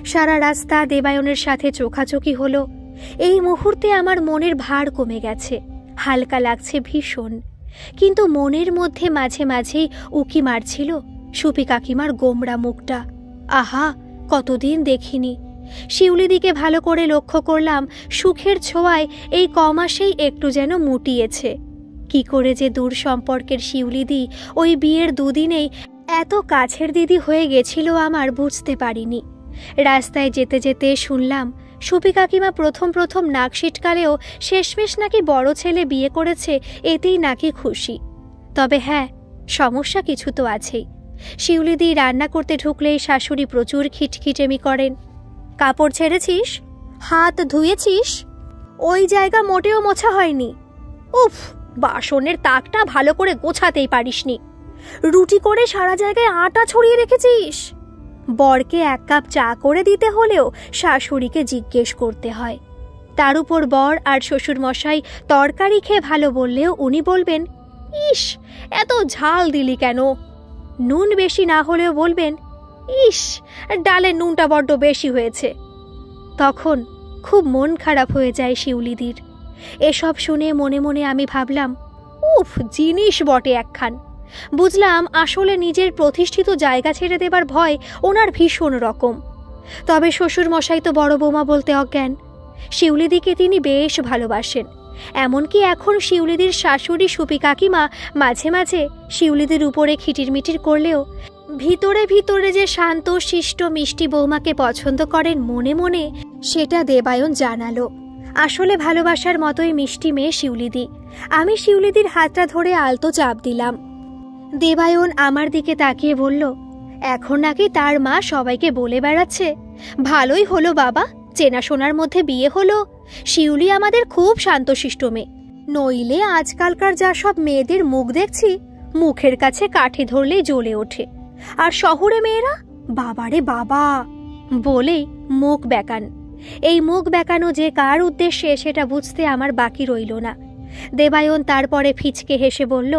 সারা রাস্তা দেবায়নের সাথে চোখাচোখি হলো। এই মুহূর্তে আমার মনের ভার কমে গেছে, হালকা লাগছে ভীষণ। কিন্তু মনের মধ্যে মাঝে মাঝেই উকি মারছিল সুপি কাকিমার গোমরা মুখটা। আহা, কতদিন দেখিনি। শিউলিদিকে ভালো করে লক্ষ্য করলাম, সুখের ছোঁয়ায় এই কমাসেই একটু যেন মুটিয়েছে। কি করে যে দূর সম্পর্কের শিউলিদি ওই বিয়ের দুদিনেই এত কাছের দিদি হয়ে গেছিল আমার বুঝতে পারিনি। রাস্তায় যেতে যেতে শুনলাম সুপি কাকিমা প্রথম প্রথম নাক সিটকালেও শেষমেশ নাকি বড় ছেলে বিয়ে করেছে, এতেই নাকি খুশি। তবে হ্যাঁ, সমস্যা কিছু তো আছেই। শিউলিদি রান্না করতে ঢুকলেই শাশুড়ি প্রচুর খিটখিটেমি করেন। কাপড় ছেড়েছিস? হাত ধুয়েছিস? ওই জায়গা মোটেও মোছা হয়নি। উফ, বাসনের তাকটা ভালো করে গোছাতেই পারিসনি। রুটি করে সারা জায়গায় আটা ছড়িয়ে রেখেছিস। বরকে 1 কাপ চা করে দিতে হলেও শাশুড়িকে জিজ্ঞেস করতে হয়। তার উপর বর আর শ্বশুর মশাই তরকারি খেয়ে ভালো বললেও উনি বলবেন, ইস এত ঝাল দিলি কেন? নুন বেশি না হলেও বলবেন, ইস ডালের নুনটা বড্ড বেশি হয়েছে। তখন খুব মন খারাপ হয়ে যায় শিউলিদির। এসব শুনে মনে মনে আমি ভাবলাম, উফ জিনিস বটে একখান। বুঝলাম আসলে নিজের প্রতিষ্ঠিত জায়গা ছেড়ে দেবার ভয় ওনার ভীষণ রকম। তবে শ্বশুর মশাই তো বড় বৌমা বলতে অজ্ঞান। শিউলিদিকে তিনি বেশ ভালোবাসেন। এমনকি এখন শিউলিদির শাশুড়ি সুপি কাকিমা মাঝে মাঝে শিউলিদির উপরে খিটিরমিটির করলেও ভিতরে ভিতরে যে শান্ত শিষ্ট মিষ্টি বৌমাকে পছন্দ করেন মনে মনে, সেটা দেবায়ন জানালো। আসলে ভালোবাসার মতোই মিষ্টি মেয়ে শিউলিদি। আমি শিউলিদির হাতটা ধরে আলতো চাপ দিলাম। দেবায়ন আমার দিকে তাকিয়ে বলল, এখন নাকি তার মা সবাইকে বলে বেড়াচ্ছে, ভালোই হলো বাবা, চেনাশোনার মধ্যে বিয়ে হলো। শিউলি আমাদের খুব শান্তশিষ্ট মেয়ে, নইলে আজকালকার যা সব মেয়েদের মুখ দেখছি, মুখের কাছে কাঠি ধরলেই জ্বলে ওঠে। আর শহরে মেয়েরা বাবারে বাবা বলেই মুখ বেঁকান। এই মুখ বেঁকানো যে কার উদ্দেশ্যে সেটা বুঝতে আমার বাকি রইল না। দেবায়ন তারপরে ফিচকে হেসে বলল,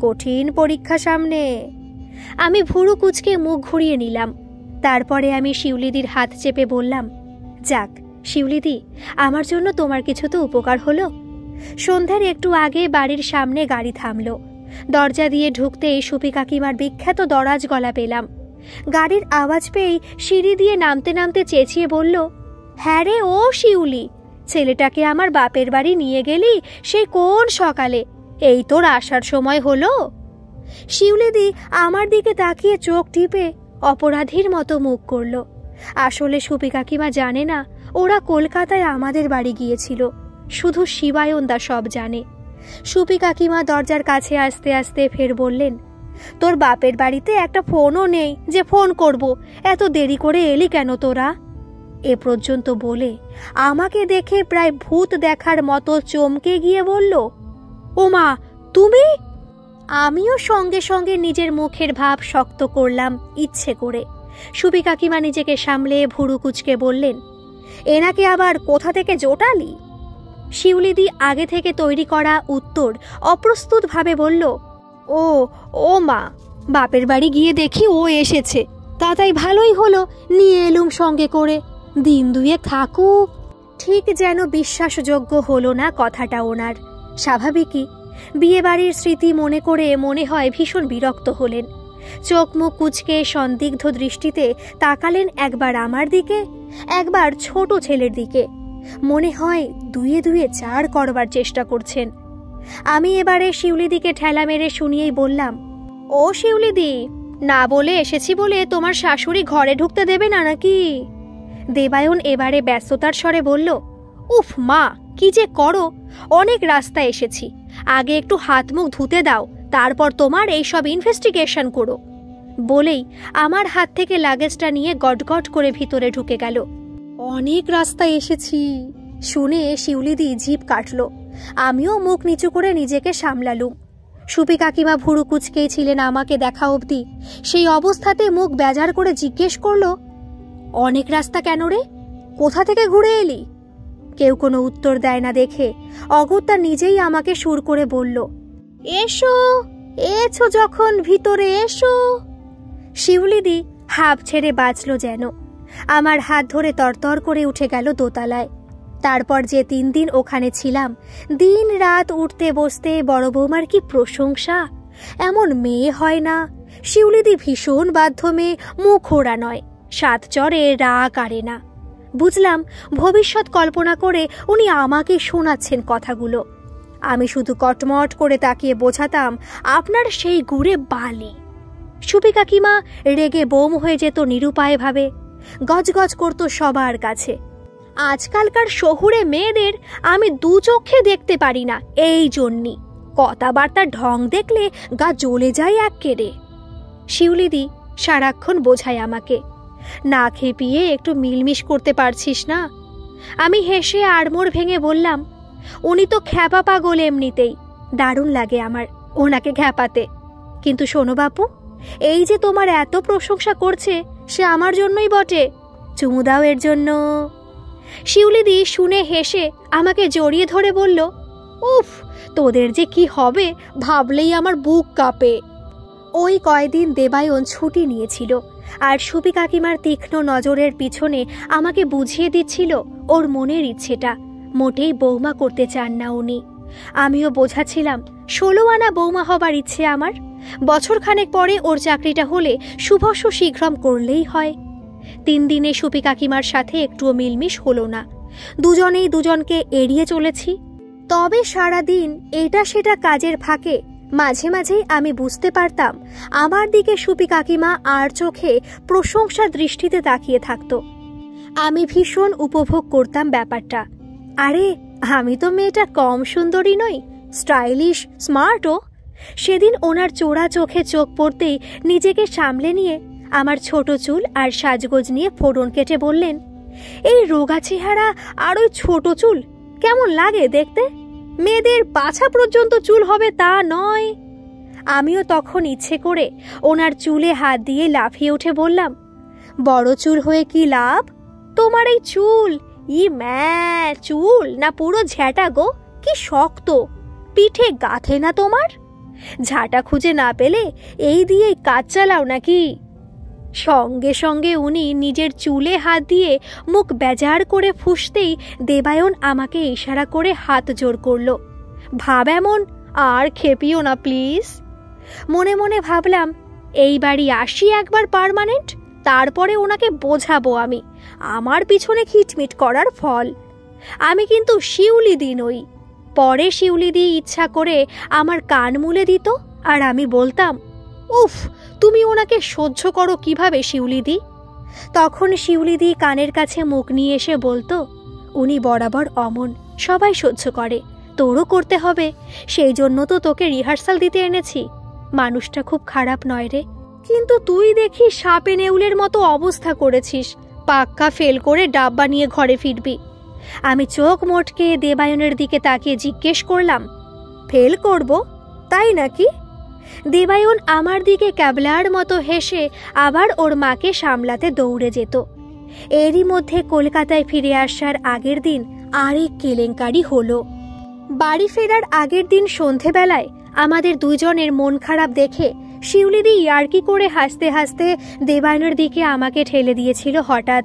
কঠিন পরীক্ষা সামনে। আমি ভুরু কুচকে মুখ ঘুরিয়ে নিলাম। তারপরে আমি শিউলিদির হাত চেপে বললাম, যাক শিউলিদি, আমার জন্য তোমার কিছু তো উপকার হলো। সন্ধ্যার একটু আগে বাড়ির সামনে গাড়ি থামলো। দরজা দিয়ে ঢুকতেই সুপি কাকিমার বিখ্যাত দরাজ গলা পেলাম। গাড়ির আওয়াজ পেয়েই সিঁড়ি দিয়ে নামতে নামতে চেঁচিয়ে বলল, হ্যাঁ রে ও শিউলি, ছেলেটাকে আমার বাপের বাড়ি নিয়ে গেলি সেই কোন সকালে? এই তোর আসার সময় হলো? শিউলিদি আমার দিকে তাকিয়ে চোখ টিপে অপরাধীর মতো মুখ করল। আসলে সুপি কাকিমা জানে না ওরা কলকাতায় আমাদের বাড়ি গিয়েছিল, শুধু শিবায়নদা সব জানে। সুপি কাকিমা দরজার কাছে আসতে আসতে ফের বললেন, তোর বাপের বাড়িতে একটা ফোনও নেই যে ফোন করব, এত দেরি করে এলি কেন তোরা? এ পর্যন্ত বলে আমাকে দেখে প্রায় ভূত দেখার মতো চমকে গিয়ে বলল, ওমা তুমি? আমিও সঙ্গে সঙ্গে নিজের মুখের ভাব শক্ত করলাম ইচ্ছে করে। সুপি কাকিমা নিজেকে সামলে ভুরু কুচকে বললেন, এনাকে আবার কোথা থেকে জোটালি? শিউলিদি আগে থেকে তৈরি করা উত্তর অপ্রস্তুত ভাবে বলল, ও মা, বাপের বাড়ি গিয়ে দেখি ও এসেছে, তাই ভালোই হলো, নিয়ে এলুম সঙ্গে করে, দিন দুয়েক থাকুক। ঠিক যেন বিশ্বাসযোগ্য হলো না কথাটা ওনার। স্বাভাবিকই, বিয়ে বাড়ির স্মৃতি মনে করে মনে হয় ভীষণ বিরক্ত হলেন। চোখ মুখ কুচকে সন্দিগ্ধ দৃষ্টিতে তাকালেন একবার আমার দিকে, একবার ছোট ছেলের দিকে। মনে হয় দুয়ে দুয়ে 4 করবার চেষ্টা করছেন। আমি এবারে শিউলিদিকে ঠেলা মেরে শুনিয়েই বললাম, ও শিউলিদি, না বলে এসেছি বলে তোমার শাশুড়ি ঘরে ঢুকতে দেবে না নাকি? দেবায়ন এবারে ব্যস্ততার স্বরে বলল, উফ মা, কি যে করো, অনেক রাস্তা এসেছি, আগে একটু হাত মুখ ধুতে দাও, তারপর তোমার এইসব ইনভেস্টিগেশন করো। বলেই আমার হাত থেকে লাগেজটা নিয়ে গটগট করে ভিতরে ঢুকে গেল। অনেক রাস্তা এসেছি শুনে শিউলিদি জিভ কাটল। আমিও মুখ নিচু করে নিজেকে সামলালুম। সুপি কাকিমা ভুরু কুচকেই ছিলেন আমাকে দেখা অবধি। সেই অবস্থাতে মুখ বেজার করে জিজ্ঞেস করল, অনেক রাস্তা কেন রে? কোথা থেকে ঘুরে এলি? কেউ কোনো উত্তর দেয় না দেখে অগত্যা নিজেই আমাকে সুর করে বলল, এসো, এছো যখন ভিতরে এসো। শিউলিদি হাঁপ ছেড়ে বাঁচল যেন। আমার হাত ধরে তরতর করে উঠে গেল দোতলায়। তারপর যে 3 দিন ওখানে ছিলাম, দিন রাত উঠতে বসতে বড় বৌমার কি প্রশংসা। এমন মেয়ে হয় না। শিউলিদি ভীষণ বাধ্য মেয়ে, মুখ ওড়া নয়, 7 চরে রাগ আরে না। বুঝলাম ভবিষ্যৎ কল্পনা করে উনি আমাকে শোনাচ্ছেন কথাগুলো। আমি শুধু কটমট করে তাকিয়ে বোঝাতাম, আপনার সেই গুড়ে বালি। সুপি কাকিমা রেগে বোম হয়ে যেত নিরুপায় ভাবে, গজগজ করত সবার কাছে। আজকালকার শহুরে মেয়েদের আমি 2 চোখে দেখতে পারি না, এই জন্যই। কথাবার্তার ঢং দেখলে গা জ্বলে যায় এক্কেরে। শিউলিদি সারাক্ষণ বোঝায় আমাকে, না খেপিয়ে একটু মিলমিশ করতে পারছিস না? আমি হেসে আড়মোড় ভেঙে বললাম, উনি তো খ্যাপা পাগল এমনিতেই, দারুণ লাগে আমার ওনাকে খ্যাপাতে। কিন্তু শোনো বাপু, এই যে তোমার এত প্রশংসা করছে সে আমার জন্যই বটে, চুমু দাও এর জন্য। শিউলিদি শুনে হেসে আমাকে জড়িয়ে ধরে বলল, উফ, তোদের যে কি হবে ভাবলেই আমার বুক কাঁপে। ওই কয়দিন দেবায়ন ছুটি নিয়েছিল, আর সুপি কাকিমার তীক্ষ্ণ নজরের পিছনে আমাকে বুঝিয়ে দিচ্ছিল ওর মনের ইচ্ছেটা। মোটেই বৌমা করতে চান না উনি। আমিও বোঝাচ্ছিলাম 16 আনা বৌমা হবার ইচ্ছে আমার। বছরখানেক পরে ওর চাকরিটা হলে শুভস্য শীঘ্রম করলেই হয়। 3 দিনে সুপি কাকিমার সাথে একটুও মিলমিশ হলো না, দুজনেই দুজনকে এড়িয়ে চলেছি। তবে সারাদিন এটা সেটা কাজের ফাঁকে মাঝে মাঝেই আমি বুঝতে পারতাম আমার দিকে সুপি কাকিমা আর চোখে প্রশংসা দৃষ্টিতে তাকিয়ে থাকতো। আমি ভীষণ উপভোগ করতাম ব্যাপারটা। আরে, আমি তো মেয়েটা কম সুন্দরী নই, স্টাইলিশ, স্মার্টও। সেদিন ওনার চোরা চোখে চোখ পড়তেই নিজেকে সামলে নিয়ে আমার ছোট চুল আর সাজগোজ নিয়ে ফোড়ন কেটে বললেন, এই রোগা চেহারা আর ওই ছোট চুল কেমন লাগে দেখতে? মেয়েদের পাছা পর্যন্ত চুল হবে তা নয়। আমিও তখন ইচ্ছে করে ওনার চুলে হাত দিয়ে লাফিয়ে উঠে বললাম, বড় চুল হয়ে কি লাভ? তোমার এই চুল, চুল না পুরো ঝ্যাটা গো, কি শক্ত, পিঠে গাঁথে না তোমার? ঝাঁটা খুঁজে না পেলে এই দিয়েই কাজ চালাও নাকি? সঙ্গে সঙ্গে উনি নিজের চুলে হাত দিয়ে মুখ বেজার করে ফুঁসতেই দেবায়ন আমাকে ইশারা করে হাত জোর করল, ভাব এমন, আর খেপিও না প্লিজ। মনে মনে ভাবলাম, এই বাড়ি আসি একবার পার্মানেন্ট, তারপরে ওনাকে বোঝাবো আমি আমার পিছনে খিটমিট করার ফল। আমি কিন্তু শিউলিদি নই। পরে শিউলিদি ইচ্ছা করে আমার কান মুলে দিত, আর আমি বলতাম, উফ, তুমি ওনাকে সহ্য করো কিভাবে শিউলিদি? তখন শিউলিদি কানের কাছে মুখ নিয়ে এসে বলতো, উনি বরাবর অমন, সবাই সহ্য করে, তোরও করতে হবে, সেই জন্য তো তোকে রিহার্সাল দিতে এনেছি। মানুষটা খুব খারাপ নয় রে, কিন্তু তুই দেখি সাপে নেউলের মতো অবস্থা করেছিস, পাক্কা ফেল করে ডাব্বা নিয়ে ঘরে ফিরবি। আমি চোখ মোটকে দেবায়নের দিকে তাকিয়ে জিজ্ঞেস করলাম, ফেল করব তাই নাকি? দেবায়ন আমার দিকে ক্যাবলার মতো হেসে আবার ওর মাকে সামলাতে দৌড়ে যেত। এরই মধ্যে কলকাতায় ফিরে আসার আগের দিন আরেক কেলেঙ্কারি হলো। বাড়ি ফেরার আগের দিন সন্ধেবেলায় আমাদের দুজনের মন খারাপ দেখে শিউলিদি ইয়ার্কি করে হাসতে হাসতে দেবায়নের দিকে আমাকে ঠেলে দিয়েছিল হঠাৎ,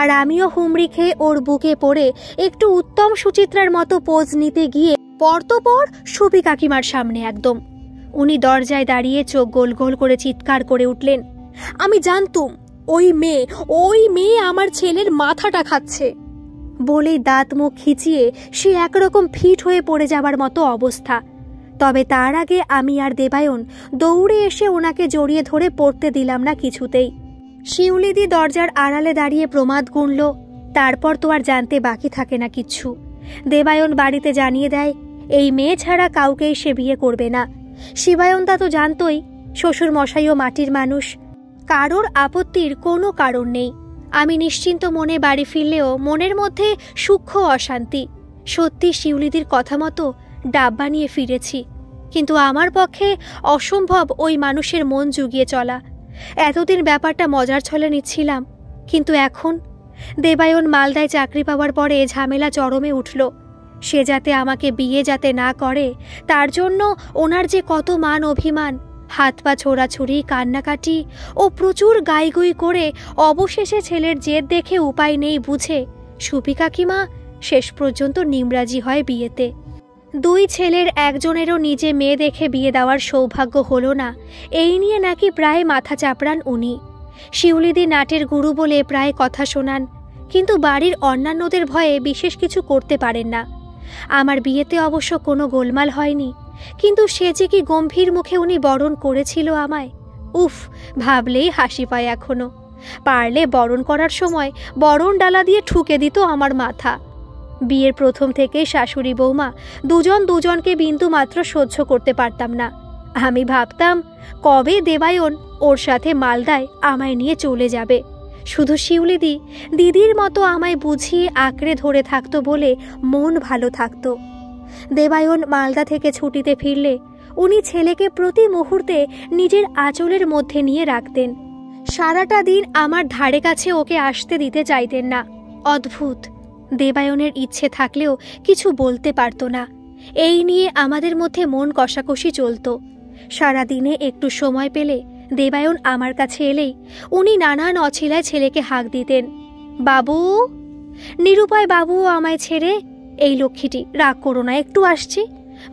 আর আমিও হুমড়ি খেয়ে ওর বুকে পড়ে একটু উত্তম সুচিত্রার মতো পোজ নিতে গিয়ে পরতপর সুপি কাকিমার সামনে একদম। উনি দরজায় দাঁড়িয়ে চোখ গোল গোল করে চিৎকার করে উঠলেন, আমি জানতুম ওই মেয়ে আমার ছেলের মাথাটা খাচ্ছে। বলেই দাঁত মুখ খিচিয়ে সে একরকম ফিট হয়ে পড়ে যাবার মতো অবস্থা। তবে তার আগে আমি আর দেবায়ন দৌড়ে এসে ওনাকে জড়িয়ে ধরে পড়তে দিলাম না কিছুতেই। শিউলিদি দরজার আড়ালে দাঁড়িয়ে প্রমাদ গুনল, তারপর তো আর জানতে বাকি থাকে না কিচ্ছু। দেবায়ন বাড়িতে জানিয়ে দেয় এই মেয়ে ছাড়া কাউকেই সে বিয়ে করবে না। শিবায়নদা তো জানতই, শ্বশুর মশাইও মাটির মানুষ, কারোর আপত্তির কোনো কারণ নেই। আমি নিশ্চিন্ত মনে বাড়ি ফিরলেও মনের মধ্যে সূক্ষ্ম অশান্তি। সত্যি শিউলিদির কথা মতো ডাব্বা নিয়ে ফিরেছি, কিন্তু আমার পক্ষে অসম্ভব ওই মানুষের মন জুগিয়ে চলা। এতদিন ব্যাপারটা মজার ছলে নিচ্ছিলাম, কিন্তু এখন দেবায়ন মালদায় চাকরি পাওয়ার পরে ঝামেলা চরমে উঠল। সে যাতে আমাকে বিয়ে যাতে না করে তার জন্য ওনার যে কত মান অভিমান, হাত পা ছোড়াছুড়ি, কান্নাকাটি ও প্রচুর গাইগুই করে অবশেষে ছেলের জেদ দেখে উপায় নেই বুঝে সুপি কাকিমা শেষ পর্যন্ত নিমরাজি হয় বিয়েতে। 2 ছেলের একজনেরও নিজে মেয়ে দেখে বিয়ে দেওয়ার সৌভাগ্য হলো না, এই নিয়ে নাকি প্রায় মাথা চাপড়ান উনি। শিউলিদি নাটের গুরু বলে প্রায় কথা শোনান, কিন্তু বাড়ির অন্যান্যদের ভয়ে বিশেষ কিছু করতে পারেন না। আমার বিয়েতে অবশ্য কোনো গোলমাল হয়নি, কিন্তু সে যে কি গম্ভীর মুখে উনি বরণ করেছিল আমায়, উফ, ভাবলেই হাসি পায় এখনো। পারলে বরণ করার সময় বরণ ডালা দিয়ে ঠুকে দিত আমার মাথা। বিয়ের প্রথম থেকে শাশুড়ি বৌমা দুজন দুজনকে বিন্দু মাত্র সহ্য করতে পারতাম না। আমি ভাবতাম কবে দেবায়ন ওর সাথে মালদায় আমায় নিয়ে চলে যাবে। শুধু শিউলিদি দিদির মতো আমায় বুঝিয়ে আঁকড়ে ধরে থাকতো বলে মন ভালো থাকতো। দেবায়ন মালদা থেকে ছুটিতে ফিরলে উনি ছেলেকে প্রতি মুহূর্তে নিজের আঁচলের মধ্যে নিয়ে রাখতেন। সারাটা দিন আমার ধারে কাছে ওকে আসতে দিতে চাইতেন না। অদ্ভুত, দেবায়নের ইচ্ছে থাকলেও কিছু বলতে পারত না। এই নিয়ে আমাদের মধ্যে মন কষাকষি চলত। সারাদিনে একটু সময় পেলে দেবায়ন আমার কাছে এলেই উনি নানান অছিলায় ছেলেকে হাঁক দিতেন, বাবু। নিরুপায় বাবুও আমায় ছেড়ে, এই লক্ষ্মীটি রাগ করো না, একটু আসছি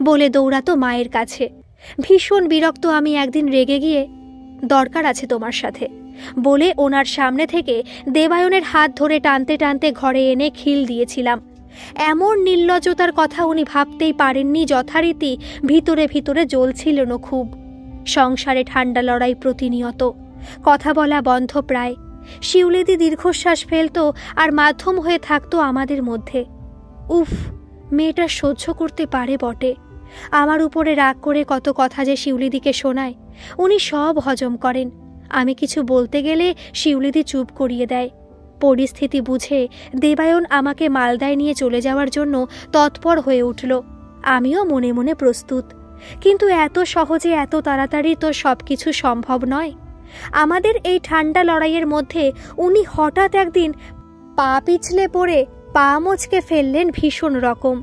বলে দৌড়াতো মায়ের কাছে। ভীষণ বিরক্ত আমি একদিন রেগে গিয়ে, দরকার আছে তোমার সাথে বলে ওনার সামনে থেকে দেবায়নের হাত ধরে টানতে টানতে ঘরে এনে খিল দিয়েছিলাম। এমন নির্লজ্জতার কথা উনি ভাবতেই পারেননি। যথারীতি ভিতরে ভিতরে জ্বলছিলেন খুব। সংসারে ঠান্ডা লড়াই প্রতিনিয়ত, কথা বলা বন্ধ প্রায়। শিউলিদি দীর্ঘশ্বাস ফেলত আর মাধ্যম হয়ে থাকতো আমাদের মধ্যে। উফ, মেয়েটা সহ্য করতে পারে বটে। আমার উপরে রাগ করে কত কথা যে শিউলিদিকে শোনায়, উনি সব হজম করেন। আমি কিছু বলতে গেলে শিউলিদি চুপ করিয়ে দেয়। পরিস্থিতি বুঝে দেবায়ন আমাকে মালদায় নিয়ে চলে যাওয়ার জন্য তৎপর হয়ে উঠল। আমিও মনে মনে প্রস্তুত, কিন্তু এত সহজে এত তাড়াতাড়ি তো সব কিছু সম্ভব নয়। আমাদের এই ঠান্ডা লড়াইয়ের মধ্যে উনি হঠাৎ একদিন পা পিছলে পড়ে পা মচকে ফেললেন ভীষণ রকম।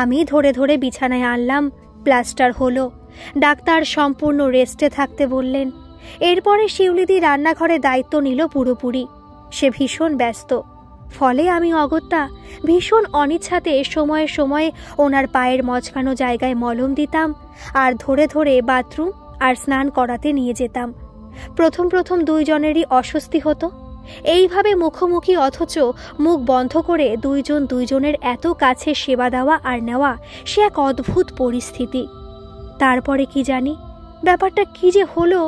আমি ধরে ধরে বিছানায় আনলাম, প্লাস্টার হলো। ডাক্তার সম্পূর্ণ রেস্টে থাকতে বললেন। এরপরে শিউলিদি রান্নাঘরে দায়িত্ব নিল পুরোপুরি। সে ভীষণ ব্যস্ত, ফলে আমি অগত্যা ভীষণ অনিচ্ছাতে সময়ে সময়ে ওনার পায়ের মচকানো জায়গায় মলম দিতাম আর ধরে ধরে বাথরুম আর স্নান করাতে নিয়ে যেতাম। প্রথম প্রথম দুইজনেরই অস্বস্তি হতো। এইভাবে মুখোমুখি অথচ মুখ বন্ধ করে দুইজন দুইজনের এত কাছে সেবা দেওয়া আর নেওয়া, সে এক অদ্ভুত পরিস্থিতি। তারপরে কি জানি ব্যাপারটা কি যে হলো,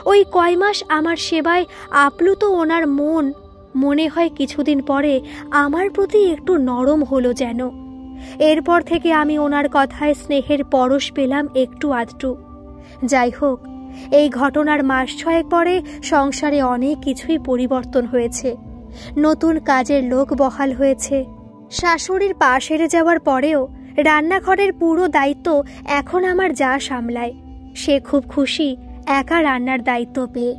ওই কয় মাস আমার সেবায় আপ্লুত ওনার মন মনে হয় কিছুদিন পরে আমার প্রতি একটু নরম হলো যেন। এরপর থেকে আমি ওনার কথায় স্নেহের পরশ পেলাম একটু আধটু। যাই হোক, এই ঘটনার মাস ছয়েক পরে সংসারে অনেক কিছুই পরিবর্তন হয়েছে। নতুন কাজের লোক বহাল হয়েছে। শাশুড়ির পা সেরে যাওয়ার পরেও রান্নাঘরের পুরো দায়িত্ব এখন আমার যা সামলায়। সে খুব খুশি একা রান্নার দায়িত্ব পেয়ে।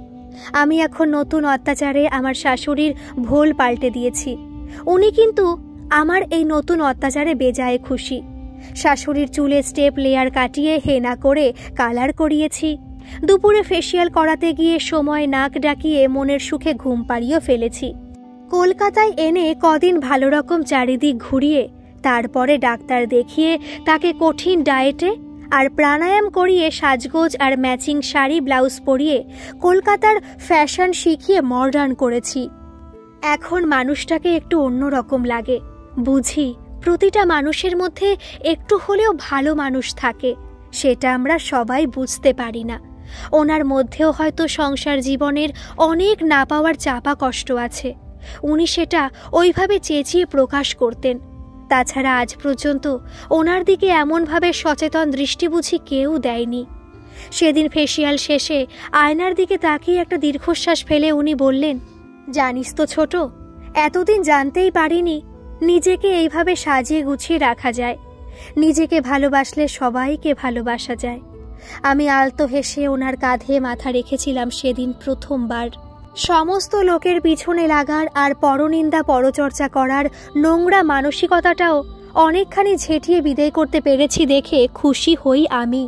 আমি এখন নতুন অত্যাচারে আমার শাশুড়ির ভোল পাল্টে দিয়েছি। উনি কিন্তু আমার এই নতুন অত্যাচারে বেজায় খুশি। শাশুড়ির চুলে স্টেপ লেয়ার কাটিয়ে হেনা করে কালার করিয়েছি। দুপুরে ফেসিয়াল করাতে গিয়ে সময় নাক ডাকিয়ে মনের সুখে ঘুম পাড়িয়েও ফেলেছি। কলকাতায় এনে কদিন ভালো রকম চারিদিক ঘুরিয়ে তারপরে ডাক্তার দেখিয়ে তাকে কঠিন ডায়েটে আর প্রাণায়াম করিয়ে সাজগোজ আর ম্যাচিং শাড়ি ব্লাউজ পরিয়ে কলকাতার ফ্যাশন শিখিয়ে মডার্ন করেছি। এখন মানুষটাকে একটু অন্যরকম লাগে। বুঝি প্রতিটা মানুষের মধ্যে একটু হলেও ভালো মানুষ থাকে, সেটা আমরা সবাই বুঝতে পারি না। ওনার মধ্যেও হয়তো সংসার জীবনের অনেক না পাওয়ার চাপা কষ্ট আছে। উনি সেটা ওইভাবে চেঁচিয়ে প্রকাশ করতেন। তাছাড়া আজ পর্যন্ত ওনার দিকে এমনভাবে সচেতন দৃষ্টি বুঝি কেউ দেয়নি। সেদিন ফেসিয়াল শেষে আয়নার দিকে তাকিয়ে একটা দীর্ঘশ্বাস ফেলে উনি বললেন, জানিস তো ছোট, এতদিন জানতেই পারিনি নিজেকে এইভাবে সাজিয়ে গুছিয়ে রাখা যায়। নিজেকে ভালোবাসলে সবাইকে ভালোবাসা যায়। আমি আলতো হেসে ওনার কাঁধে মাথা রেখেছিলাম সেদিন প্রথমবার। সমস্ত লোকের পিছনে লাগার আর পরনিন্দা পরচর্চা করার নোংরা মানসিকতাটাও অনেকখানি ঝেঁটিয়ে বিদায় করতে পেরেছি দেখে খুশি হই আমি।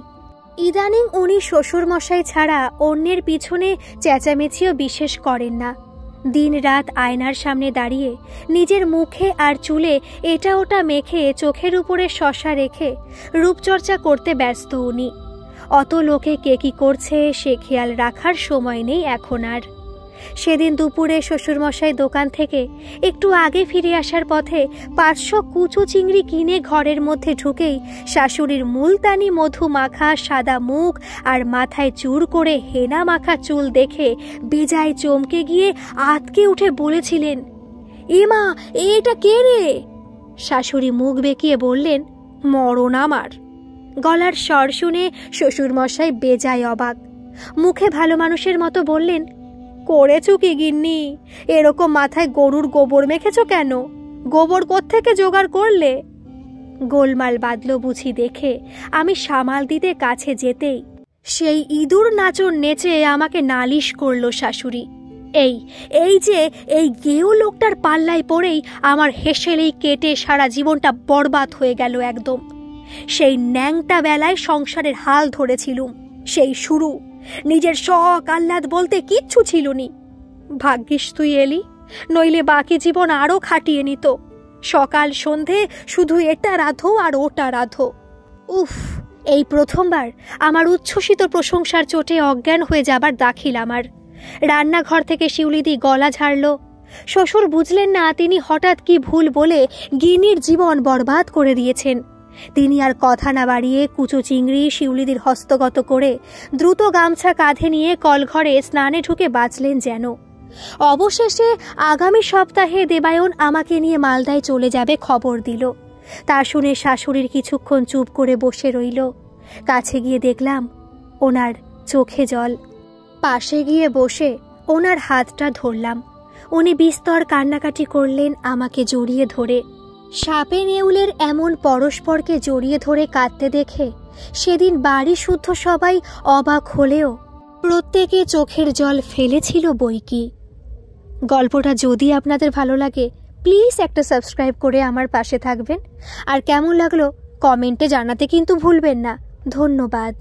ইদানিং উনি শ্বশুরমশাই ছাড়া অন্যের পিছনে চেঁচামেচিও বিশেষ করেন না। দিন রাত আয়নার সামনে দাঁড়িয়ে নিজের মুখে আর চুলে এটা ওটা মেখে চোখের উপরে শসা রেখে রূপচর্চা করতে ব্যস্ত উনি। অত লোকে কে কি করছে সে খেয়াল রাখার সময় নেই এখন আর। সেদিন দুপুরে শ্বশুরমশাই দোকান থেকে একটু আগে ফিরে আসার পথে 500 কুচো চিংড়ি কিনে ঘরের মধ্যে ঢুকেই শাশুড়ির মুলতানি মধু মাখা সাদা মুখ আর মাথায় চুর করে হেনা মাখা চুল দেখে বেজায় চমকে গিয়ে আঁতকে উঠে বলেছিলেন, এ মা, এটা কে রে? শাশুড়ি মুখ বেঁকিয়ে বললেন, মরণ আমার। গলার স্বর শুনে শ্বশুরমশাই বেজায় অবাক। মুখে ভালো মানুষের মতো বললেন, করেছো কি গিন্নি? এরকম মাথায় গরুর গোবর মেখেছ কেন? গোবর কোত্থেকে জোগাড় করলে? গোলমাল বাঁধল বুঝি দেখে আমি সামাল দিতে কাছে যেতেই সেই ইঁদুর নাচন নেচে আমাকে নালিশ করল শাশুড়ি। এই যে এই গেও লোকটার পাল্লায় পড়েই আমার হেসেলেই কেটে সারা জীবনটা বরবাদ হয়ে গেল একদম। সেই ন্যাংটা বেলায় সংসারের হাল ধরেছিলুম, সেই শুরু। নিজের শখ আহ্লাদ বলতে কিচ্ছু ছিল নি। ভাগ্যিস তুই এলি, নইলে বাকি জীবন আরও খাটিয়ে নিত। সকাল সন্ধে শুধু এটা রাধো আর ওটা রাধো। উফ, এই প্রথমবার আমার উচ্ছ্বসিত প্রশংসার চোটে অজ্ঞান হয়ে যাবার দাখিল আমার। রান্নাঘর থেকে শিউলিদি গলা ঝাড়ল। শ্বশুর বুঝলেন না তিনি হঠাৎ কি ভুল বলে গিন্নির জীবন বরবাদ করে দিয়েছেন। তিনি আর কথা না বাড়িয়ে কুচো চিংড়ি শিউলিদির হস্তগত করে দ্রুত গামছা কাঁধে নিয়ে কলঘরে স্নানে ঢুকে বাঁচলেন যেন। অবশেষে আগামী সপ্তাহে দেবায়ন আমাকে নিয়ে মালদায় চলে যাবে খবর দিল। তা শুনে শাশুড়ির কিছুক্ষণ চুপ করে বসে রইল। কাছে গিয়ে দেখলাম ওনার চোখে জল। পাশে গিয়ে বসে ওনার হাতটা ধরলাম। উনি বিস্তর কান্নাকাটি করলেন আমাকে জড়িয়ে ধরে। সাপে নেউলের এমন পরস্পরকে জড়িয়ে ধরে কাঁদতে দেখে সেদিন বাড়ি শুদ্ধ সবাই অবাক হলেও প্রত্যেকে চোখের জল ফেলেছিল বইকি। গল্পটা যদি আপনাদের ভালো লাগে প্লিজ একটা সাবস্ক্রাইব করে আমার পাশে থাকবেন। আর কেমন লাগলো কমেন্টে জানাতে কিন্তু ভুলবেন না। ধন্যবাদ।